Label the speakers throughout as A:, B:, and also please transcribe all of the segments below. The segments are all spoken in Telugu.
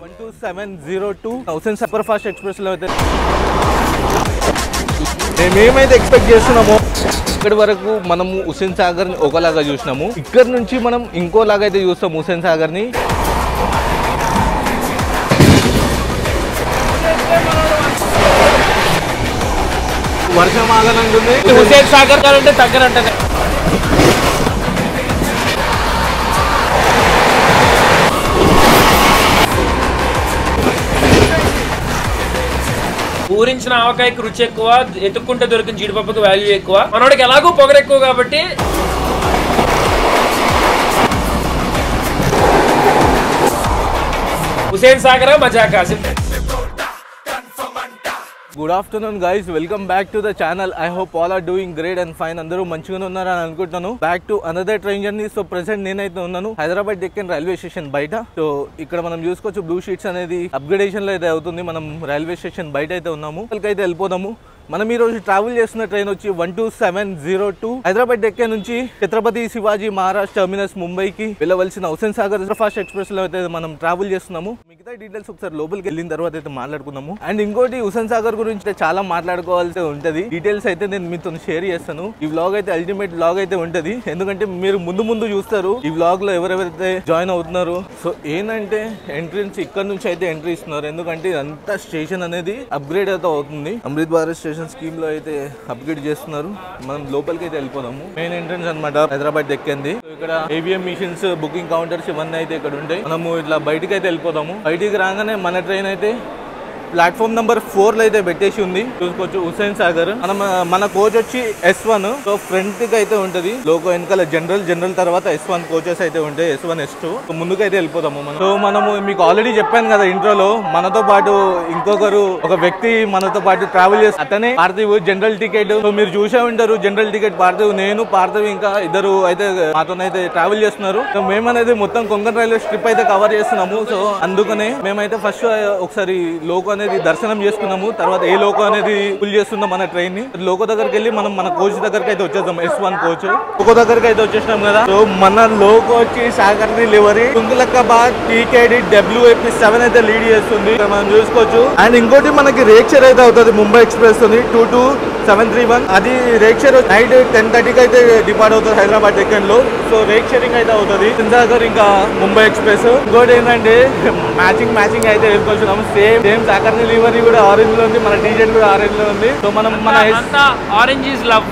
A: 12702 హుస్సేన్ సూపర్ ఫాస్ట్ ఎక్స్ప్రెస్ లో అయితే మేమేమైతే ఎక్స్పెక్ట్ చేస్తున్నామో ఇక్కడి వరకు మనము హుస్సేన్ సాగర్ ని ఒకలాగా చూసినాము. ఇక్కడ నుంచి మనం ఇంకోలాగా అయితే చూస్తాం హుస్సేన్ సాగర్ ని. వర్షం ఆగనంటుంది.
B: హుస్సేన్ సాగర్ కంటే తగ్గనంటే ఊరించిన ఆవకాయకి రుచి ఎక్కువ, ఎత్తుక్కుంటే దొరికిన జీడిపప్పుకి వాల్యూ ఎక్కువ. మనోడికి ఎలాగో పొగరు ఎక్కువ కాబట్టి హుస్సేన్ సాగర్ మజాకా.
A: Good afternoon guys, welcome back to the channel. I hope all are doing great and fine. అందరూ మంచిగానే ఉన్నారని అనుకుంటున్నాను. Back to another train journey. So present నేనైతే ఉన్నాను హైదరాబాద్ డెక్కన్ రైల్వే స్టేషన్ బయట. సో ఇక్కడ మనం చూసుకోవచ్చు బ్లూ షీట్స్ అనేది అప్గ్రేడేషన్ లో అయితే అవుతుంది. మనం రైల్వే స్టేషన్ బయట అయితే ఉన్నాము. అయితే వెళ్ళిపోదాము. మనం ఈ రోజు ట్రావెల్ చేస్తున్న ట్రైన్ వచ్చి 12702 హైదరాబాద్ డెక్కన్ నుంచి ఛత్రపతి శివాజీ మహారాజ్ టర్మినస్ ముంబైకి వెళ్ళవలసిన హుస్సేన్ సాగర్ ఫాస్ట్ ఎక్స్ప్రెస్ లో అయితే మనం ట్రావెల్ చేస్తున్నాము. మిగతా డీటెయిల్స్ ఒకసారి లోపలికి వెళ్ళిన తర్వాత అయితే మాట్లాడుకుందాము. అండ్ ఇంకోటి హుస్సేన్ సాగర్ గురించి చాలా మాట్లాడుకోవాల్సి ఉంటది. డీటెయిల్స్ అయితే నేను మీతో షేర్ చేస్తాను. ఈ వ్లాగ్ అయితే అల్టిమేట్ వ్లాగ్ అయితే ఉంటది. ఎందుకంటే మీరు ముందు చూస్తారు ఈ వ్లాగ్ లో ఎవరెవరైతే జాయిన్ అవుతున్నారు. సో ఏంటంటే ఎంట్రన్స్ ఇక్కడ నుంచి అయితే ఎంట్రీ ఇస్తున్నారు. ఎందుకంటే ఇదంతా స్టేషన్ అనేది అప్గ్రేడ్ అయితే అవుతుంది. అమృత్ భారత్ స్టేషన్ స్కీమ్ లో అయితే అప్గ్రేడ్ చేస్తున్నారు. మనం లోపలికి అయితే వెళ్ళిపోదాము. మెయిన్ ఎంట్రన్స్ అన్నమాట హైదరాబాద్ డెక్కన్ది. ఇక్కడ ఏవిఎం మిషన్స్, బుకింగ్ కౌంటర్స్ ఇవన్నీ అయితే ఇక్కడ ఉంటాయి. మనము ఇట్లా బయటికి అయితే వెళ్ళిపోదాము. బయటికి రాగానే మన ట్రైన్ అయితే ప్లాట్ఫామ్ నెంబర్ 4 లో అయితే పెట్టేసి ఉంది. చూసుకోవచ్చు హుస్సేన్ సాగర్. మన కోచ్ వచ్చి S1. సో ఫ్రంట్ కి అయితే ఉంటది లోగో, వెనకాల జనరల్ తర్వాత S1 కోచెస్ అయితే ఉంటాయి, S1 S2. సో ముందుకు అయితే వెళ్ళిపోదాము మనం. సో మనము మీకు ఆల్రెడీ చెప్పాను కదా ఇంట్రోలో, మనతో పాటు ఇంకొకరు ఒక వ్యక్తి మనతో పాటు ట్రావెల్ చేసి అతనే పార్థివ్ జనరల్ టికెట్. సో మీరు చూసే ఉంటారు జనరల్ టికెట్ పార్థివ్. నేను పార్థివ్ ఇంకా ఇద్దరు అయితే మాతోనైతే ట్రావెల్ చేస్తున్నారు. సో మేమనేది మొత్తం కొంకన్ రైల్వే ట్రిప్ అయితే కవర్ చేస్తున్నాము. సో అందుకనే మేమైతే ఫస్ట్ ఒకసారి లోకో అనేది దర్శనం చేసుకున్నాము. తర్వాత ఏ లోకో అనేది ఫుల్ చేస్తున్నాం మన ట్రైన్ ని. లోకో దగ్గరికి వెళ్ళి మనం మన కోచ్ దగ్గరికి అయితే వచ్చేస్తాం. S1 కోచ్ లోకో దగ్గరికి అయితే వచ్చేసినాం కదా. సో మన లోకో వచ్చి సాగర్ లివరీ తుంగులకాబాద్ TKD WAP7 అయితే లీడ్ చేస్తుంది. మనం చూసుకోవచ్చు. అండ్ ఇంకోటి మనకి రేక్షర్ అయితే అవుతుంది ముంబై ఎక్స్ప్రెస్ 22731. అది రేక్షర్ నైట్ 10:30కి అయితే డిపార్ట్ అవుతుంది హైదరాబాద్ డెక్కన్ లో. సో రేక్షరింగ్ అయితే అవుతుంది సాగర్ ఇంకా ముంబై ఎక్స్ప్రెస్. ఇంకోటి ఏంటంటే మ్యాచింగ్ అయితే వేసుకొచ్చున్నాము. సేమ్ సాగర్ లివరీ కూడా ఆరెంజ్ లో ఉంది, మన టీషర్ట్ కూడా ఆరెంజ్ లో ఉంది. సో మనం మన
B: ఆరెంజ్ ఈజ్ లవ్,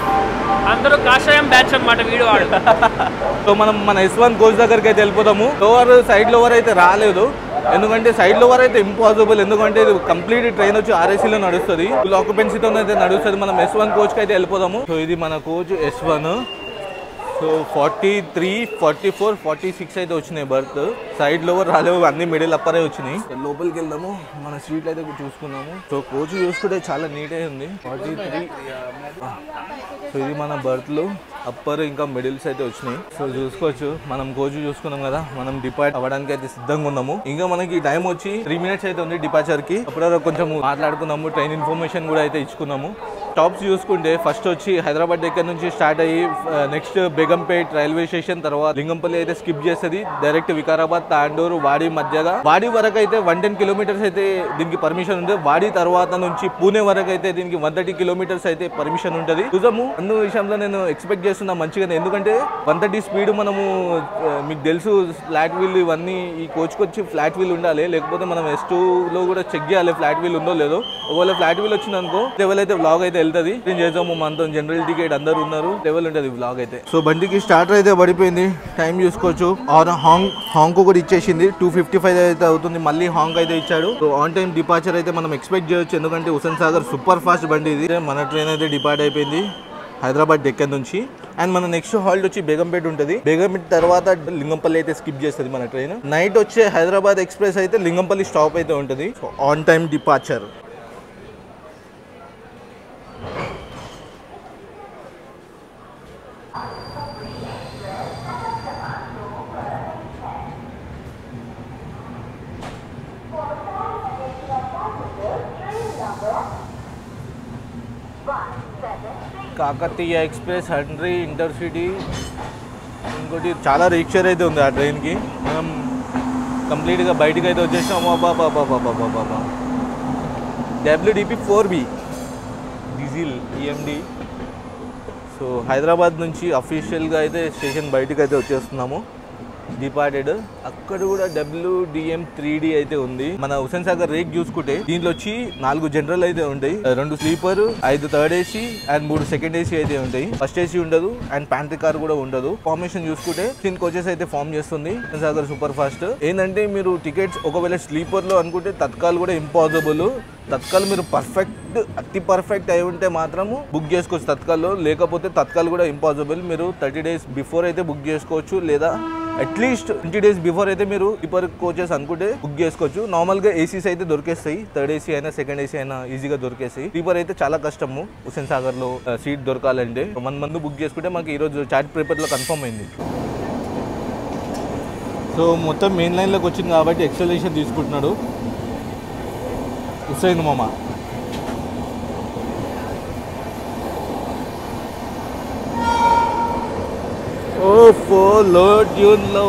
B: అందరూ కాషాయం బ్యాచ్ అన్నమాట వీడియో.
A: సో మనం మన S1 కోచ్ దగ్గరికి అయితే వెళ్ళిపోతాము. సైడ్ లోవర్ అయితే రాలేదు. ఎందుకంటే సైడ్ లోవర్ అయితే ఇంపాసిబుల్. ఎందుకంటే ఇది కంప్లీట్ ట్రైన్ వచ్చి RAC లో నడుస్తుంది, ఫుల్ ఆక్యుపెన్సీతో అయితే నడుస్తుంది. మనం S1 కోచ్ కి అయితే వెళ్ళిపోదాము. సో ఇది మన కోచ్ S1. సో 43, 44, 46 అయితే వచ్చినాయి బర్త్. సైడ్ లోవర్ రాలేవు, అన్ని మిడిల్ అప్పరే వచ్చినాయి. లోపలికి వెళ్దాము, మన సీట్లు అయితే చూసుకున్నాము. సో కోచ్ చూసుకుంటే చాలా నీట్ అయి ఉంది. 43. సో ఇది మన బర్త్లు అప్పర్ ఇంకా మిడిల్స్ అయితే వచ్చినాయి. సో చూసుకోవచ్చు మనం కోచ్ చూసుకున్నాం కదా. మనం డిపార్ట్ అవ్వడానికి అయితే సిద్ధంగా ఉన్నాము. ఇంకా మనకి టైం వచ్చి 3 minutes అయితే ఉంది డిపార్చర్ కి. అప్పుడు కొంచెం మాట్లాడుకున్నాము, ట్రైన్ ఇన్ఫర్మేషన్ కూడా అయితే ఇచ్చుకున్నాము. స్టాప్స్ చూసుకుంటే ఫస్ట్ వచ్చి హైదరాబాద్ దగ్గర నుంచి స్టార్ట్ అయ్యి నెక్స్ట్ బేగంపేట్ రైల్వే స్టేషన్, తర్వాత లింగంపల్లి అయితే స్కిప్ చేస్తుంది. డైరెక్ట్ వికారాబాద్, తాండూరు, వాడి మధ్యగా. వాడి వరకు అయితే 110 kilometers అయితే దీనికి పర్మిషన్ ఉంది. వాడి తర్వాత నుంచి పూణే వరకు అయితే దీనికి 130 kilometers అయితే పర్మిషన్ ఉంటుంది. చూద్దాము. అన్ని విషయంలో నేను ఎక్స్పెక్ట్ చేస్తున్నా మంచిగానే. ఎందుకంటే 130 స్పీడ్ మనము మీకు తెలుసు ఫ్లాట్ వీల్ ఇవన్నీ. ఈ కోచ్కి వచ్చి ఫ్లాట్ వీల్ ఉండాలి, లేకపోతే మనం S2 లో కూడా చెక్ చేయాలి ఫ్లాట్ వీల్ ఉందో లేదో. ఒకవేళ ఫ్లాట్ వీల్ వచ్చింది అనుకో లెవెల్ అయితే వ్లాగ్ అయితే వెళ్తుంది. చేద్దాము. మనతో జనరల్ టికెట్ అందరు ఉన్నారు, లెవెల్ ఉంటుంది వ్లాగ్ అయితే. సో బండికి స్టార్టర్ అయితే పడిపోయింది. టైం చూసుకోవచ్చు. హాంగ్ కూడా ఇచ్చేసింది. 2:55 అయితే అవుతుంది. మళ్ళీ హాంగ్ అయితే ఇచ్చాడు. సో ఆన్ టైం డిపార్చర్ అయితే మనం ఎక్స్పెక్ట్ చేయొచ్చు. ఎందుకంటే హుస్సేన్ సాగర్ సూపర్ ఫాస్ట్ బండి ఇది. మన ట్రైన్ అయితే డిపార్ట్ అయిపోయింది హైదరాబాద్ డెక్కన్ నుంచి. అండ్ మన నెక్స్ట్ హాల్ట్ వచ్చి బేగంపేట ఉంటుంది. బేగంపేట తర్వాత లింగంపల్లి అయితే స్కిప్ చేస్తుంది మన ట్రైన్. నైట్ వచ్చే హైదరాబాద్ ఎక్స్ప్రెస్ అయితే లింగంపల్లి స్టాప్ అయితే ఉంటుంది. So on time departure. Kakatiya express, Hundri, intercity, ఇంకోటి చాలా రీక్షర్ అయితే ఉంది ఆ ట్రైన్కి. మనం కంప్లీట్గా బయటకు అయితే వచ్చేసాము. బాబా WDP 4B diesel EMD. So Hyderabad నుంచి అఫీషియల్గా అయితే స్టేషన్ బయటకు అయితే వచ్చేస్తున్నాము. డిపార్టెడ్ అక్కడ కూడా WDM 3D అయితే ఉంది. మన హుస్సేన్ సాగర్ రేక్ చూసుకుంటే దీంట్లో వచ్చి 4 జనరల్ అయితే ఉంటాయి, 2 sleeper, 5 third AC and 3 second AC అయితే ఉంటాయి. ఫస్ట్ AC ఉండదు అండ్ ప్యాంట్రీ కార్ కూడా ఉండదు. ఫార్మేషన్ చూసుకుంటే 10 కోచెస్ అయితే ఫార్మ్ చేస్తుంది హుస్సేన్ సాగర్ సూపర్ ఫాస్ట్. ఏంటంటే మీరు టికెట్స్ ఒకవేళ స్లీపర్ లో అనుకుంటే తత్కాల్ కూడా ఇంపాసిబుల్. తత్కాల్ మీరు అతి పర్ఫెక్ట్ అయి ఉంటే మాత్రము బుక్ చేసుకోవచ్చు తత్కాల్లో, లేకపోతే తత్కాల్ కూడా ఇంపాసిబుల్. మీరు 30 days బిఫోర్ అయితే బుక్ చేసుకోవచ్చు, లేదా అట్లీస్ట్ 20 days బిఫోర్ అయితే మీరు స్లీపర్ కోచెస్ అనుకుంటే బుక్ చేసుకోవచ్చు. నార్మల్ గా ఏసీస్ అయితే దొరికేస్తాయి, థర్డ్ AC అయినా సెకండ్ AC అయినా ఈజీగా దొరికేస్తాయి. స్లీపర్ అయితే చాలా కష్టము హుస్సేన్ సాగర్ లో సీట్ దొరకాలంటే. 1 month బుక్ చేసుకుంటే మాకు ఈ రోజు చార్ట్ పేపర్ లో కన్ఫర్మ్ అయింది. సో మొత్తం మెయిన్ లైన్ లోకి వచ్చింది కాబట్టి ఎక్సలేషన్ తీసుకుంటున్నాడు హుస్సేన్ మామ. ఓ లో ట్యూన్ లో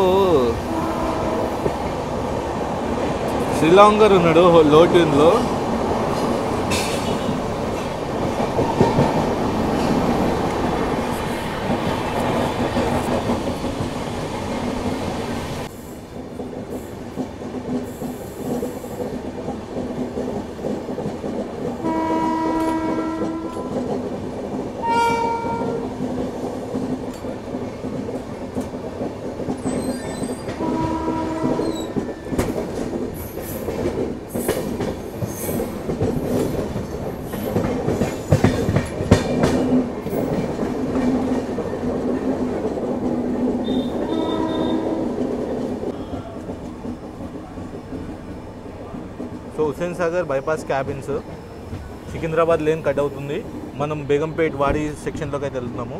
A: శ్రీలాంగర్ ఉన్నాడు లో ట్యూన్ లో. So Hussain Sagar bypass cabins Secunderabad lane cut అవుతుంది. మనం బేగంపేట్ వాడి సెక్షన్లోకి అయితే వెళ్తున్నాము.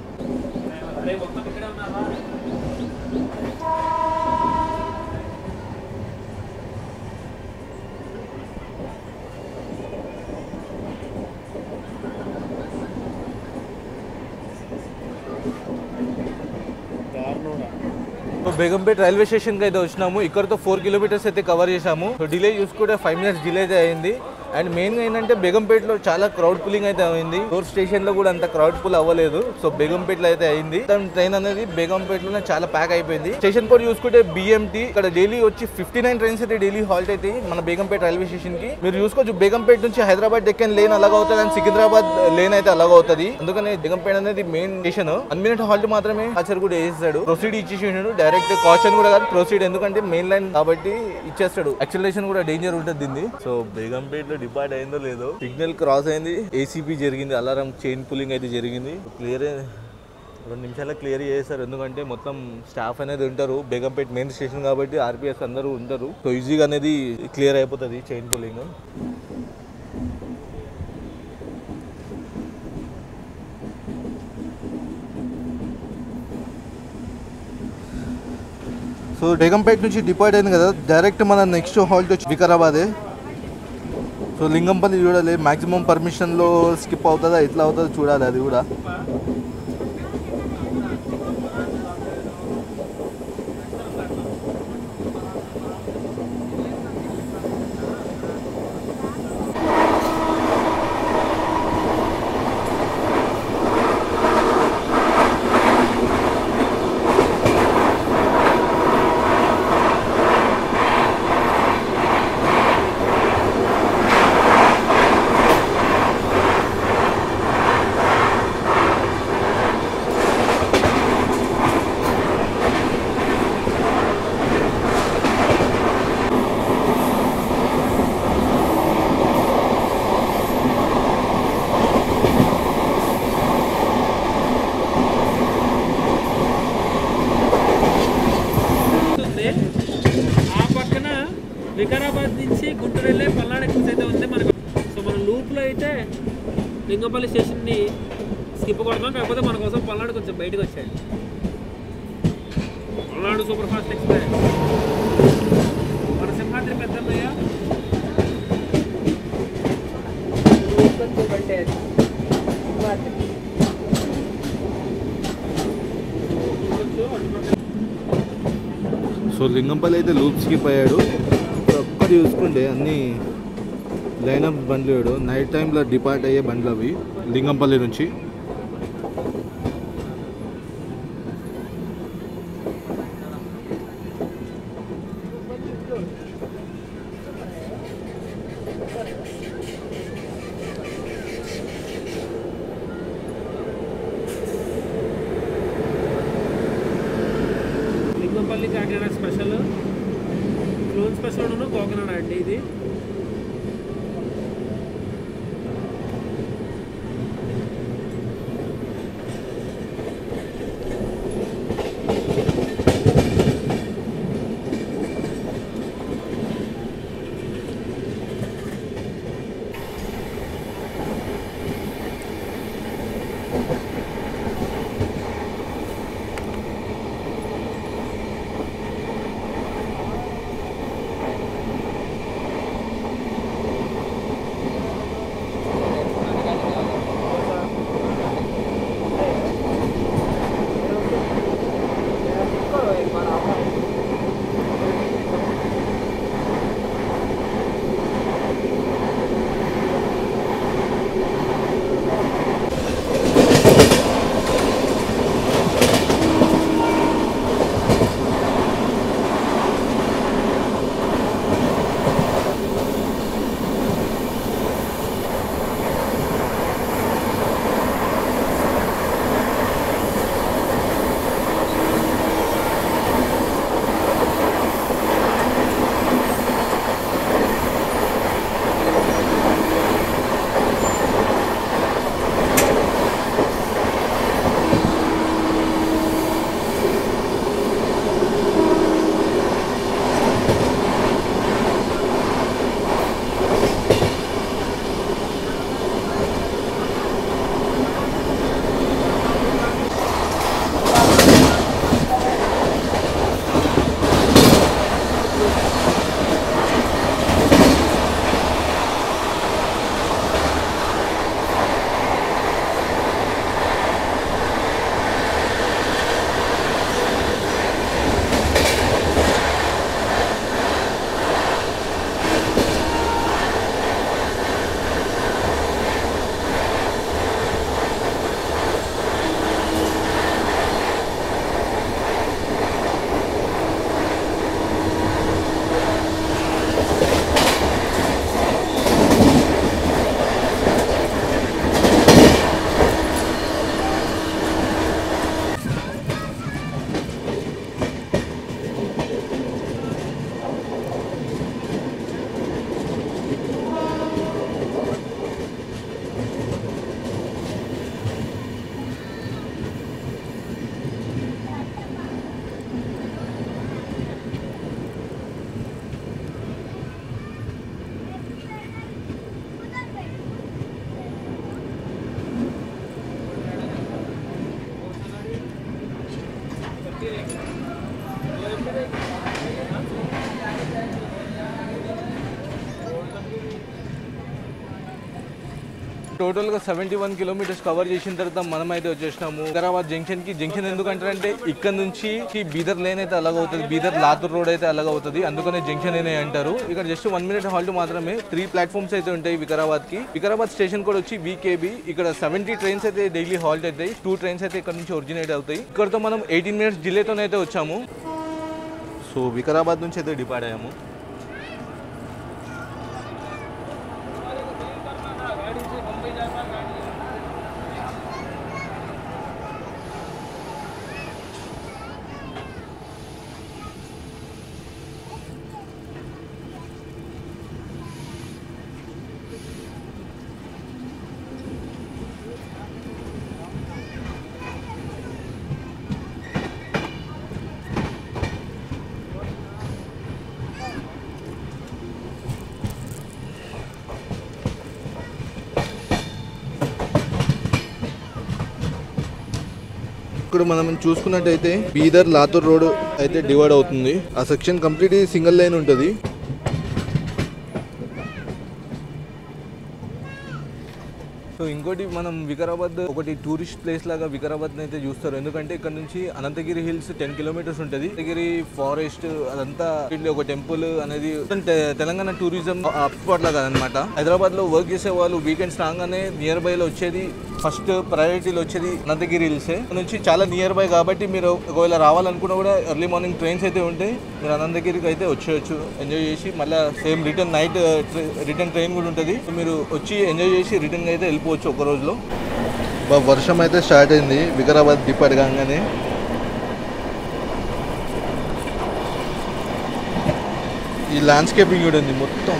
A: సో బేగంపేట్ రైల్వే స్టేషన్కి అయితే వచ్చినాము. ఇక్కడతో 4 kilometers అయితే కవర్ చేసాము. సో డిలే చూసుకుంటే 5 minutes డిలే అయితే అయింది. అండ్ మెయిన్గా ఏంటంటే బేగంపేట్లో చాలా క్రౌడ్ పుల్లింగ్ అయితే అయింది. డోర్ స్టేషన్లో కూడా అంత క్రౌడ్ పుల్ అవ్వలేదు. సో బేగంపేట్లో అయితే అయింది. ట్రైన్ అనేది బేగంపేట్లోనే చాలా ప్యాక్ అయిపోయింది. స్టేషన్ కోడ్ చూసుకుంటే BMT. ఇక్కడ డైలీ వచ్చి 59 ట్రైన్స్ అయితే డైలీ హాల్ట్ అయితే మన బేగంపేట్ రైల్వే స్టేషన్ కి. మీరు చూసుకోవచ్చు బేగంపేట్ నుంచి హైదరాబాద్ డెక్కన్ లేన్ అలాగ అవుతుంది అండ్ సికింద్రాబాద్ లేన్ అయితే అలాగ అవుతుంది. అందుకని బేగంపేట్ అనేది మెయిన్ స్టేషన్. 1 minute హాల్ట్ మాత్రమే ఆచర్ కూడా వేసేస్తాడు. ప్రొసీడ్ ఇచ్చేసాడు డైరెక్ట్, కాషన్ కూడా కాదు ప్రొసీడ్, ఎందుకంటే మెయిన్ లైన్ కాబట్టి ఇచ్చేస్తాడు. యాక్సిలరేషన్ కూడా డేంజర్ ఉంటుంది దీన్ని. సో బేగంపేట్ లో డిపార్ట్ అయిందో లేదో, సిగ్నల్ క్రాస్ అయింది, ACP జరిగింది, అలారం చైన్ పుల్లింగ్ అయితే జరిగింది. క్లియర్ 2 నిమిషాల్లో క్లియర్ చేస్తారు, ఎందుకంటే మొత్తం స్టాఫ్ అనేది ఉంటారు. బేగంపేట్ మెయిన్ స్టేషన్ కాబట్టి RPS అందరూ ఉంటారు. సో ఈజీగా అనేది క్లియర్ అయిపోతుంది చైన్ పుల్లింగ్. సో బేగంపేట్ నుంచి డిపార్ట్ అయింది కదా, డైరెక్ట్ మన నెక్స్ట్ హాల్ట్ వచ్చి వికారాబాదే. సో లింగంపల్లి చూడాలి, మ్యాక్సిమం పర్మిషన్లో స్కిప్ అవుతుందా ఎట్లా అవుతుందో చూడాలి అది కూడా.
B: వికారాబాద్ నుంచి గుంటూరు వెళ్ళే పల్నాడు ఎక్స్ప్రెస్ అయితే ఉంది మనకు. సో మన లూప్లో అయితే లింగంపల్లి స్టేషన్ని స్కిప్ కొడతాం, కాకపోతే మన కోసం పల్నాడు కొంచెం బయటకు వచ్చాయి. పల్నాడు సూపర్ ఫాస్ట్ ఎక్స్ప్రెస్ మన సింహాద్రి పెద్దమ్మయ్య
A: సో లింగంపల్లి అయితే లూప్ స్కిప్ అయ్యాడు. ఒక్కటి చూసుకుంటే అన్ని లైనప్ బండ్లు వేయడు. నైట్ టైంలో డిపార్ట్ అయ్యే బండ్లు అవి లింగంపల్లి నుంచి.
B: లింగంపల్లి కాకినాడ స్పెషల్ క్లోన్ స్పెషల్ కోకోనట్ అండి ఇది.
A: టోటల్గా 71 కిలోమీటర్స్ కవర్ చేసిన తర్వాత మనమైతే వచ్చేసినాము వికారాబాద్ జంక్షన్కి. జంక్షన్ ఎందుకంటారంటే ఇక్కడ నుంచి బీదర్ లేన్ అయితే అలాగవుతుంది, బీదర్ లాతూర్ రోడ్ అయితే అలాగవుతుంది, అందుకనే జంక్షన్ అనే అంటారు. ఇక్కడ జస్ట్ 1 మినిట్ హాల్ట్ మాత్రమే. 3 ప్లాట్ఫామ్స్ అయితే ఉంటాయి వికారాబాద్కి. వికారాబాద్ స్టేషన్ కూడా వచ్చి VKB. ఇక్కడ 70 ట్రైన్స్ అయితే డైలీ హాల్ట్ అవుతాయి. 2 ట్రైన్స్ అయితే ఇక్కడ నుంచి ఒరిజినేట్ అవుతాయి. ఇక్కడతో మనం 18 మినిట్స్ డిలేతోనైతే వచ్చాము. సో వికారాబాద్ నుంచి అయితే డిపార్ట్ అయ్యాము. ఇక్కడ మనం చూసుకున్నట్టయితే బీదర్ లాతూర్ రోడ్ అయితే డివైడ్ అవుతుంది. ఆ సెక్షన్ కంప్లీట్ సింగిల్ లైన్ ఉంటుంది. సో ఇంకోటి మనం వికారాబాద్ ఒకటి టూరిస్ట్ ప్లేస్ లాగా వికారాబాద్ అయితే చూస్తారు, ఎందుకంటే ఇక్కడ నుంచి అనంతగిరి హిల్స్ 10 కిలోమీటర్స్ ఉంటుంది. అనంతగిరి ఫారెస్ట్ అదంతా ఒక టెంపుల్ అనేది తెలంగాణ టూరిజం స్పాట్ లాగా అనమాట. హైదరాబాద్ లో వర్క్ చేసే వాళ్ళు వీకెండ్స్ రాగానే నియర్ బై లో వచ్చేది ఫస్ట్ ప్రయారిటీలో వచ్చేది అనంతగిరి హిల్స్ నుంచి. చాలా నియర్ బై కాబట్టి మీరు ఒకవేళ రావాలనుకున్నా కూడా ఎర్లీ మార్నింగ్ ట్రైన్స్ అయితే ఉంటాయి, మీరు అనంతగిరికి అయితే వచ్చేయచ్చు, ఎంజాయ్ చేసి మళ్ళీ same return night return train కూడా ఉంటుంది. మీరు వచ్చి ఎంజాయ్ చేసి రిటర్న్ అయితే వెళ్ళిపోవచ్చు ఒక రోజులో. వర్షం అయితే స్టార్ట్ అయింది వికారాబాద్ డిపార్ట్ కాగానే. ఈ ల్యాండ్స్కేపింగ్ కూడా ఉంది మొత్తం.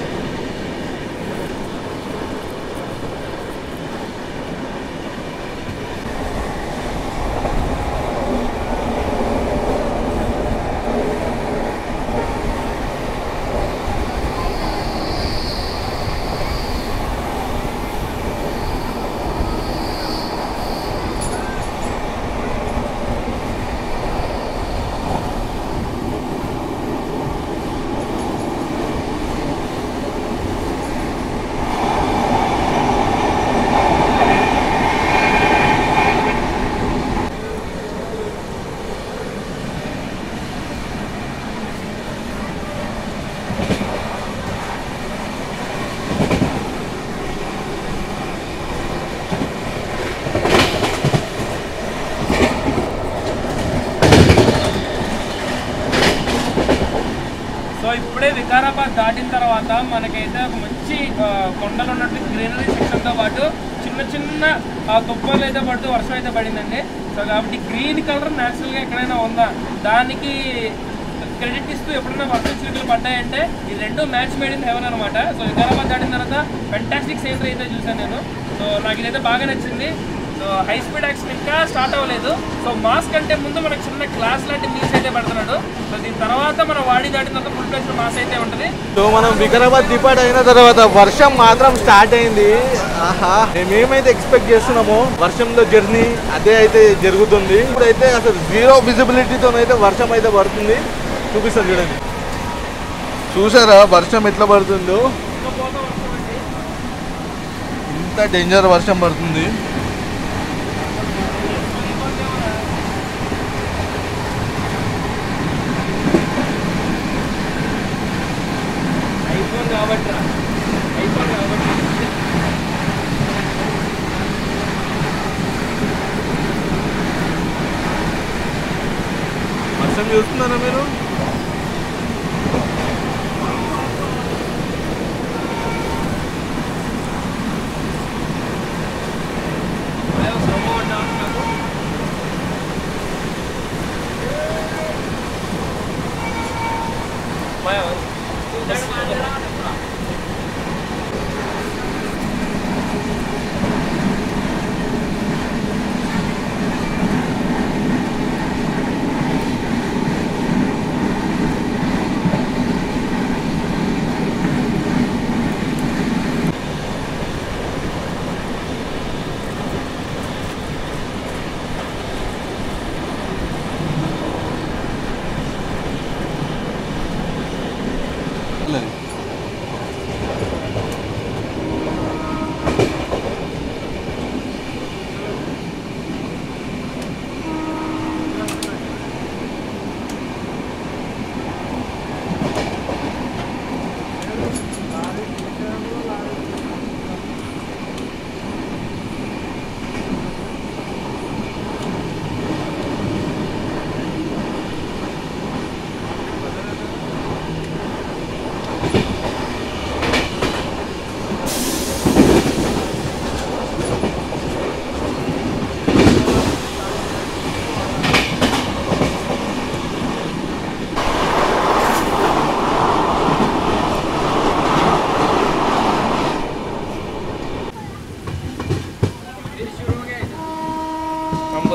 B: సో ఇప్పుడే వికారాబాద్ దాటిన తర్వాత మనకైతే ఒక మంచి కొండలు ఉన్నట్టు గ్రీనరీ సెక్షన్తో పాటు చిన్న చిన్న తుప్పలు అయితే పడుతూ వర్షం అయితే పడిందండి. సో కాబట్టి గ్రీన్ కలర్ న్యాచురల్గా ఎక్కడైనా ఉందా దానికి క్రెడిట్ ఇస్తూ ఎప్పుడైనా వర్షం చిరుకులు పడ్డాయంటే ఈ రెండు మ్యాచ్ మేడ్ ఇన్ హెవెన్ అనమాట. సో వికారాబాద్ దాటిన తర్వాత ఫెంటాస్టిక్ సీనరీ అయితే చూసాను నేను. సో నాకు ఇదైతే బాగా నచ్చింది. సో హై స్పీడ్ యాక్షన్ ఇంకా స్టార్ట్ అవ్వలేదు. సో మాస్ కంటే ముందు మనకు చిన్న క్లాస్ లాంటి మీల్స్ అయితే పెడుతున్నాడు. సో దీని తర్వాత మనం వాడి దాటిన తర్వాత ఫుల్ ప్లేస్ మాస్ అయితే ఉంటుంది.
A: సో మనం వికారాబాద్ డిపార్ట్ అయిన తర్వాత వర్షం మాత్రం స్టార్ట్ అయింది. ఆహా, మేమేమైతే ఎక్స్పెక్ట్ చేస్తున్నామో వర్షంలో జర్నీ అదే అయితే జరుగుతుంది. ఇప్పుడైతే అసలు జీరో విజిబిలిటీతో అయితే వర్షం అయితే పడుతుంది. చూపిస్తాను చూడండి, చూసారా వర్షం ఎట్లా పడుతుందో. ఇంత డేంజర్ వర్షం పడుతుంది. వర్షం చూస్తున్నారా మీరు?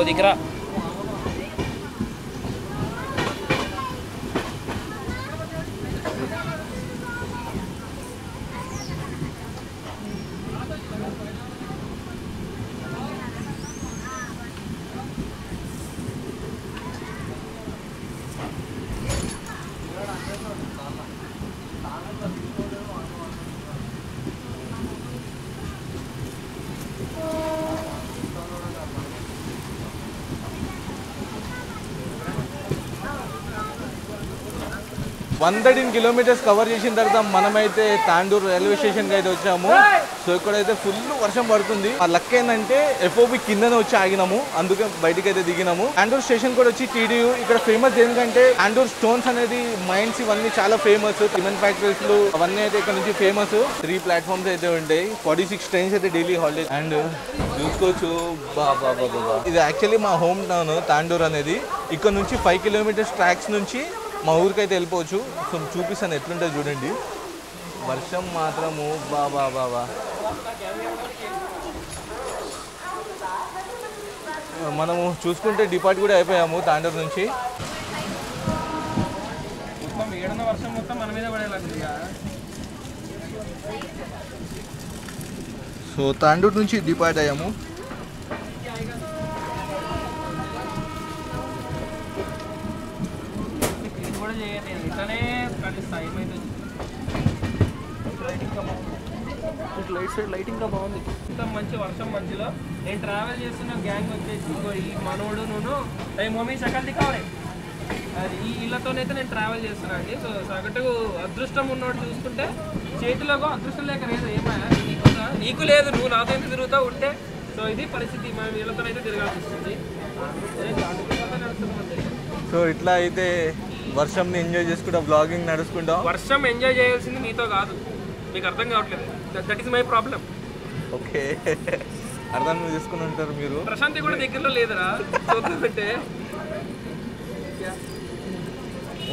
B: दिख रहा
A: 113 కిలోమీటర్స్ కవర్ చేసిన తర్వాత మనమైతే తాండూరు రైల్వే స్టేషన్కి అయితే వచ్చాము. సో ఇక్కడైతే ఫుల్ వర్షం పడుతుంది. ఆ లక్ ఏంటంటే ఎఫ్ఓబి కిందనే వచ్చి ఆగినాము, అందుకే బయటికి అయితే దిగినాము. తాండూరు స్టేషన్ కూడా వచ్చి టీడీయూ. ఇక్కడ ఫేమస్ ఎందుకంటే తాండూరు స్టోన్స్ అనేది మైన్స్ ఇవన్నీ చాలా ఫేమస్. సిమెంట్ ఫ్యాక్టరీస్ అవన్నీ అయితే ఇక్కడ నుంచి ఫేమస్. 3 ప్లాట్ఫామ్స్ అయితే ఉంటాయి. 46 ట్రైన్స్ అయితే డైలీ హాలిడే. అండ్ చూసుకోవచ్చు బాబా. ఇది యాక్చువల్లీ మా హోమ్ టౌన్ తాండూరు అనేది. ఇక్కడ నుంచి 5 కిలోమీటర్స్ ట్రాక్స్ నుంచి మా ఊరికి అయితే వెళ్ళిపోవచ్చు. సో చూపిస్తాను ఎట్లుంటుంది చూడండి. వర్షం మాత్రము బాబా. మనము చూసుకుంటే డిపార్ట్ కూడా అయిపోయాము తాండూరు నుంచి.
B: వర్షం మొత్తం మన మీద పడేలా.
A: సో తాండూరు నుంచి డిపార్ట్ అయ్యాము.
B: లైటింగ్ గా బాగుంది. ఇంత మంచి వర్షం మధ్యలో నేను ట్రావెల్ చేస్తున్న గ్యాంగ్ వచ్చేసి ఈ మనోడు నేను మమ్మీ సకల్ దికావరే అది ఈ ఇళ్లతోనైతే నేను ట్రావెల్ చేస్తున్నాను అండి. సో సగటుకు అదృష్టం ఉన్నోడు చూసుకుంటే చేతిలోకి అదృష్టం లేక లేదు. ఏమైనా నీకు లేదు, నువ్వు నాతో ఎంత తిరుగుతూ ఉంటే. సో ఇది పరిస్థితి, మనం వీళ్ళతోనైతే తిరగాల్సి వస్తుంది.
A: సో ఇట్లా అయితే వర్షంని ఎంజాయ్ చేసుకుంటా బ్లాగింగ్ నడుచుకుంటాం.
B: వర్షం ఎంజాయ్ చేయాల్సింది నీతో కాదు, మీకు అర్థం కావట్లేదు. That is my problem.
A: Okay, అర్థం చేసుకుని ఉంటారు మీరు.
B: ప్రశాంతి కూడా దగ్గరలో లేదురా చూద్దామంటే.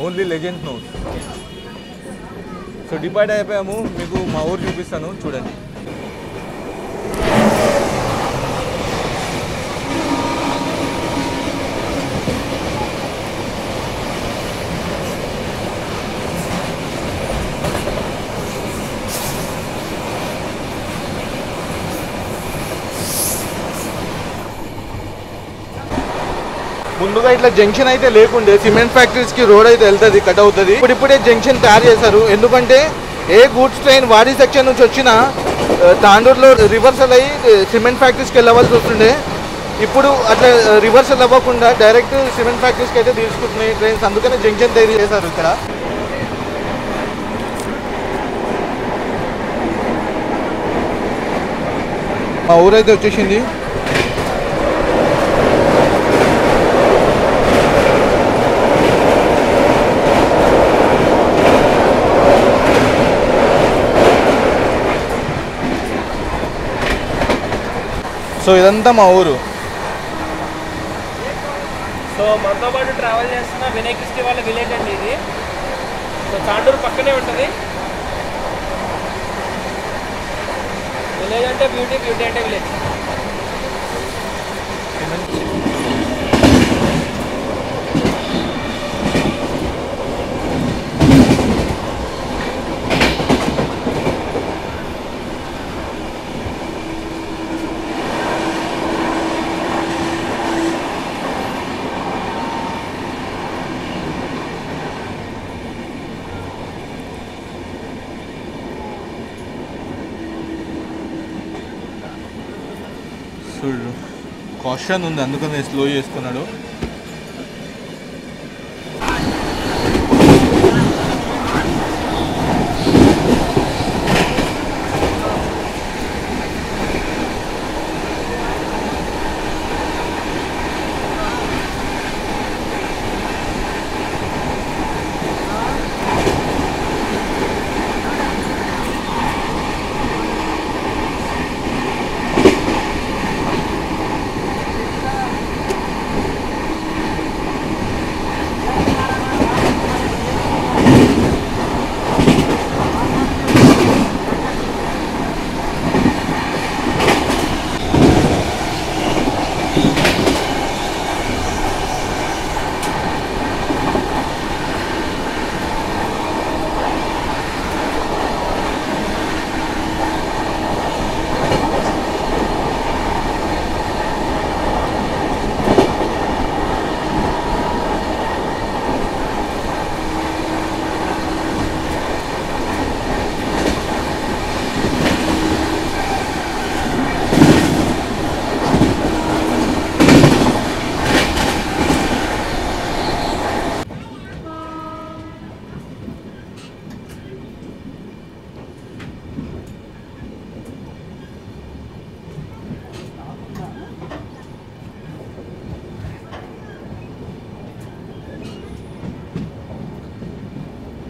A: Only legend knows. So depart అయిపోయాము. మీకు మా ఊరు చూపిస్తాను చూడండి. ముందుగా ఇట్లా జంక్షన్ అయితే లేకుండే, సిమెంట్ ఫ్యాక్టరీస్ కి రోడ్ అయితే వెళ్తుంది, కట్ అవుతుంది. ఇప్పుడే జంక్షన్ తయారు చేశారు. ఎందుకంటే ఏ గూడ్స్ ట్రైన్ వాడి సెక్షన్ నుంచి వచ్చినా తాండూరులో రివర్సల్ అయ్యి సిమెంట్ ఫ్యాక్టరీస్కి వెళ్ళవలసి వస్తుండే. ఇప్పుడు అట్లా రివర్సల్ అవ్వకుండా డైరెక్ట్ సిమెంట్ ఫ్యాక్టరీస్కి అయితే తీసుకుంటున్నాయి ట్రైన్స్. అందుకనే జంక్షన్ తయారు చేశారు ఇక్కడ. మా ఊరైతే వచ్చేసింది. సో ఇదంతా మా ఊరు.
B: సో మనతో పాటు ట్రావెల్ చేస్తున్న వినయ్ క్రిస్టి వాళ్ళ విలేజ్ అండి ఇది. సో తాండూరు పక్కనే ఉంటుంది. విలేజ్ అంటే బ్యూటీ, బ్యూటీ అంటే విలేజ్.
A: కాషన్ ఉంది, అందుకని స్లో చేసుకున్నాడు.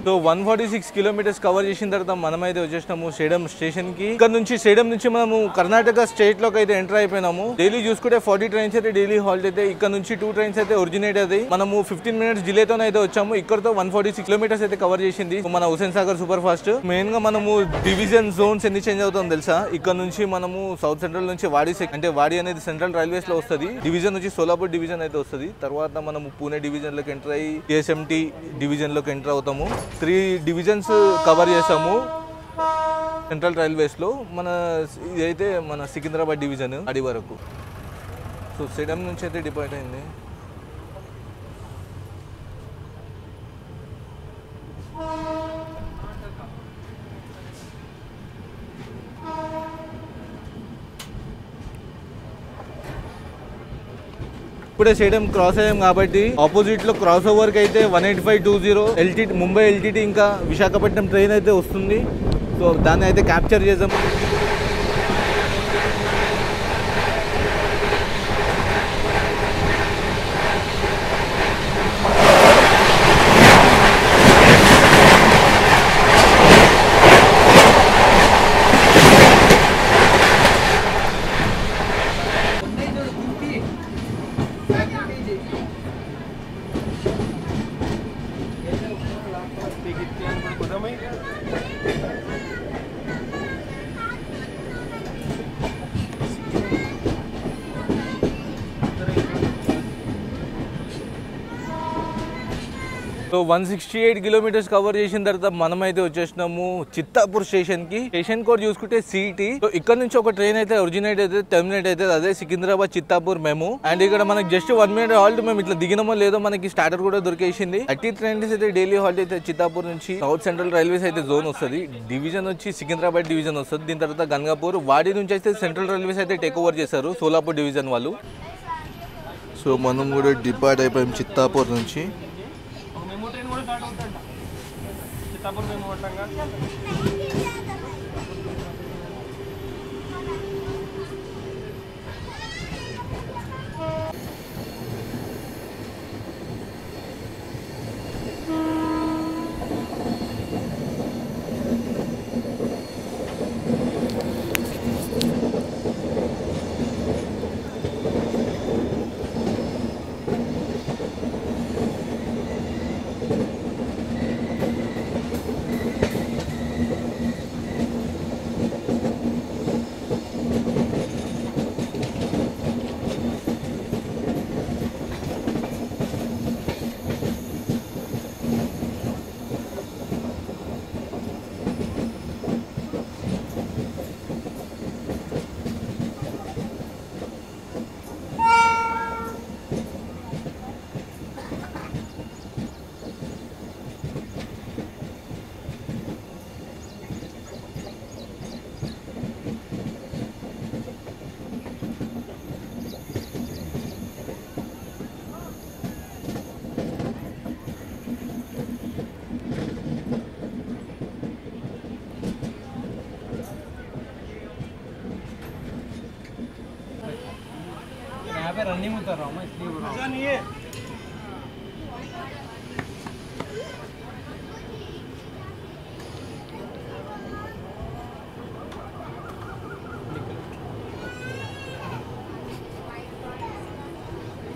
A: సో 146 కిలోమీటర్స్ కవర్ చేసిన తర్వాత మనమైతే వచ్చేసినాము స్టేడియం స్టేషన్ కి. ఇక్కడ నుంచి స్టేడియం నుంచి మనము కర్ణాటక స్టేట్ లోకి అయితే ఎంటర్ అయిపోయినాము. డైలీ చూసుకుంటే 40 ట్రైన్స్ అయితే డైలీ హాల్ట్ అయితే, ఇక్కడ నుంచి 2 ట్రైన్స్ అయితే ఒరిజినేట్ అయితే మనము 15 మినిట్స్ డిలేతో అయితే వచ్చాము. ఇక్కడతో 146 కిలోమీటర్స్ అయితే కవర్ చేసింది మన Hussain Sagar super fast. Main గా మనము డివిజన్ జోన్స్ ఎన్ని చేంజ్ అవుతాం తెలుసా? ఇక్కడ నుంచి మనము సౌత్ సెంట్రల్ నుంచి అంటే వాడి అనేది సెంట్రల్ రైల్వేస్ లో వస్తుంది. డివిజన్ నుంచి సోలాపూర్ డివిజన్ అయితే వస్తుంది. తర్వాత మనము పూణే డివిజన్ లోకి ఎంటర్ అయ్యి KSMT డివిజన్ లోకి ఎంటర్ అవుతాము. 3 డివిజన్స్ కవర్ చేసాము సెంట్రల్ రైల్వేస్ లో. మన ఇదైతే మన సికింద్రాబాద్ డివిజన్ అడి వరకు. సో స్టేడియం నుంచి అయితే డిపార్ట్ అయింది. ఇప్పుడే స్టేడియం క్రాస్ అయ్యాం కాబట్టి ఆపోజిట్ లో క్రాస్ ఓవర్ కి అయితే 18520 ముంబై LTT ఇంకా విశాఖపట్నం ట్రైన్ అయితే వస్తుంది. సో దాన్ని అయితే క్యాప్చర్ చేద్దాం. సో 168 కిలోమీటర్స్ కవర్ చేసిన తర్వాత మనమైతే వచ్చేసినాము చిత్తాపూర్ స్టేషన్ కి. స్టేషన్ కోడ్ చూసుకుంటే CT. సో ఇక్కడ నుంచి ఒక ట్రైన్ అయితే ఒరిజినేట్ అయితే టెర్మినేట్ అయితే అదే సికింద్రాబాద్ చిత్తాపూర్ మేము. అండ్ ఇక్కడ మనకి జస్ట్ 1 మినిట్ హాల్ట్. మేము ఇట్లా దిగినామో లేదో మనకి స్టార్టర్ కూడా దొరికేసింది. 30 ట్రైన్స్ అయితే డైలీ హాల్ట్ అయితే చిత్తాపూర్ నుంచి సౌత్ సెంట్రల్ రైల్వేస్ అయితే జోన్ వస్తుంది. డివిజన్ వచ్చి సికింద్రాబాద్ డివిజన్ వస్తుంది. దీని తర్వాత గంగాపూర్ వాడి నుంచి అయితే సెంట్రల్ రైల్వేస్ అయితే టేక్ ఓవర్ చేశారు సోలాపూర్ డివిజన్ వాళ్ళు. సో మనం కూడా డిపార్ట్ అయిపోయాం చిత్తాపూర్ నుంచి.
B: रनिंग उतर रहा हूँ मैं इसलिए बोल रहा हूँ।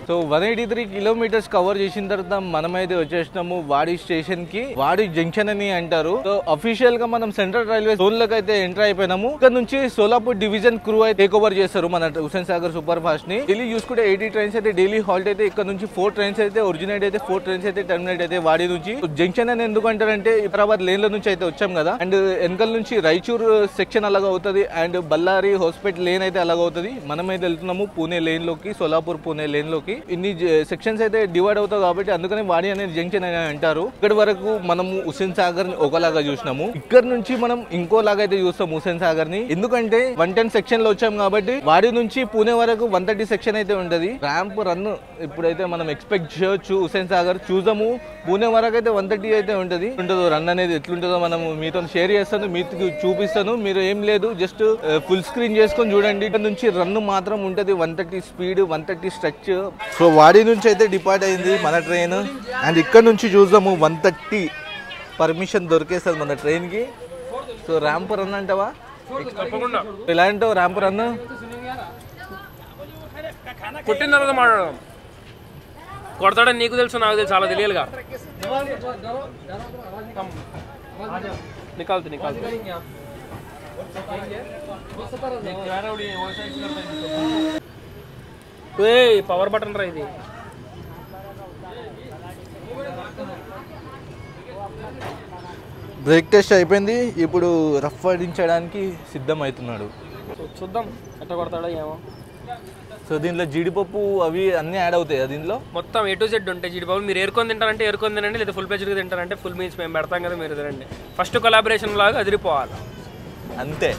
A: సో 183 కిలోమీటర్స్ కవర్ చేసిన తర్వాత మనమైతే వచ్చేసినాము వాడి స్టేషన్ కి. వాడి జంక్షన్ అని అంటారు. సో అఫీషియల్ గా మనం సెంట్రల్ రైల్వే జోన్ లోకి అయితే ఎంటర్ అయిపోయినాము. ఇక్కడ నుంచి సోలాపూర్ డివిజన్ క్రూ అయితే టేక్ ఓవర్ చేస్తారు మన హుసేన్ సాగర్ సూపర్ ఫాస్ట్ ని. డైలీ చూసుకుంటే 80 ట్రైన్స్ అయితే డైలీ హాల్ట్ అయితే. ఇక్కడ నుంచి 4 ట్రైన్స్ అయితే ఒరిజినేట్ అయితే, 4 ట్రైన్స్ అయితే టర్మినేట్ అయితే వాడి నుంచి. జంక్షన్ అని ఎందుకు అంటారంటే హైదరాబాద్ లేన్ లో నుంచి అయితే వచ్చాం కదా. అండ్ వెనకల నుంచి రాయచూర్ సెక్షన్ అలాగ అవుతుంది. అండ్ బళ్ళారి హాస్పిటల్ లేన్ అయితే అలాగ అవుతుంది. మనమైతే వెళ్తున్నాము పూణే లేన్ లోకి, సోలాపూర్ పూణే లేన్ లోకి. ఇన్ని సెక్షన్స్ అయితే డివైడ్ అవుతాయి కాబట్టి అందుకని వాడి అనేది జంక్షన్ అని అంటారు. ఇక్కడ వరకు మనము హుసేన్ సాగర్ ని ఒకలాగా చూసినాము. ఇక్కడ నుంచి మనం ఇంకోలాగా అయితే చూస్తాం హుసేన్ సాగర్ ని. ఎందుకంటే 110 సెక్షన్ లో వచ్చాం కాబట్టి వాడి నుంచి పూణే వరకు 130 సెక్షన్ అయితే ఉంటది. ర్యాంప్ రన్ ఇప్పుడైతే మనం ఎక్స్పెక్ట్ చేయొచ్చు. హుసేన్ సాగర్ చూద్దాము. పూణే వరకు అయితే 130 అయితే ఉంటది. రన్ అనేది ఎట్లుంటుందో మనం మీతో షేర్ చేస్తాను, మీకు చూపిస్తాను. మీరు ఏం లేదు జస్ట్ ఫుల్ స్క్రీన్ చేసుకొని చూడండి. ఇక్కడ నుంచి రన్ మాత్రం ఉంటది 130 స్పీడ్, 130 స్ట్రెచ్. సో వాడి నుంచి అయితే డిపార్ట్ అయింది మన ట్రైన్. అండ్ ఇక్కడ నుంచి చూద్దాము 130 పర్మిషన్ దొరికేస్తుంది మన ట్రైన్కి. సో ర్యాంప్ రన్ అంటావా?
B: తప్పకుండా.
A: ఎలా అంటావు ర్యాంప్ రన్?
B: కొట్టిన తర్వాత మాట్లాడదాం. కొడతాడని నీకు తెలుసు, నాకు తెలుసు, చాలా తెలియాలిగా. నికాల్తు పవర్ బటన్ రా ఇది.
A: బ్రేక్ టెస్ట్ అయిపోయింది, ఇప్పుడు రఫ్ ఆడించడానికి సిద్ధం అవుతున్నాడు.
B: చూద్దాం ఎట్లా కొడతాడో ఏమో.
A: సో దీంట్లో జీడిపప్పు అవి అన్నీ యాడ్ అవుతాయి దీంట్లో.
B: మొత్తం A to Z ఉంటాయి జీడిపప్పు. మీరు ఏరుకొని తింటారంటే ఏరుకొని తినండి, లేదా ఫుల్ ప్లేజ్గా తింటారంటే ఫుల్ మీల్స్ మేము పెడతాం కదా, మీరు తినండి. ఫస్ట్ కొలాబరేషన్ లాగా అదిరిపోవాలి
A: అంతే.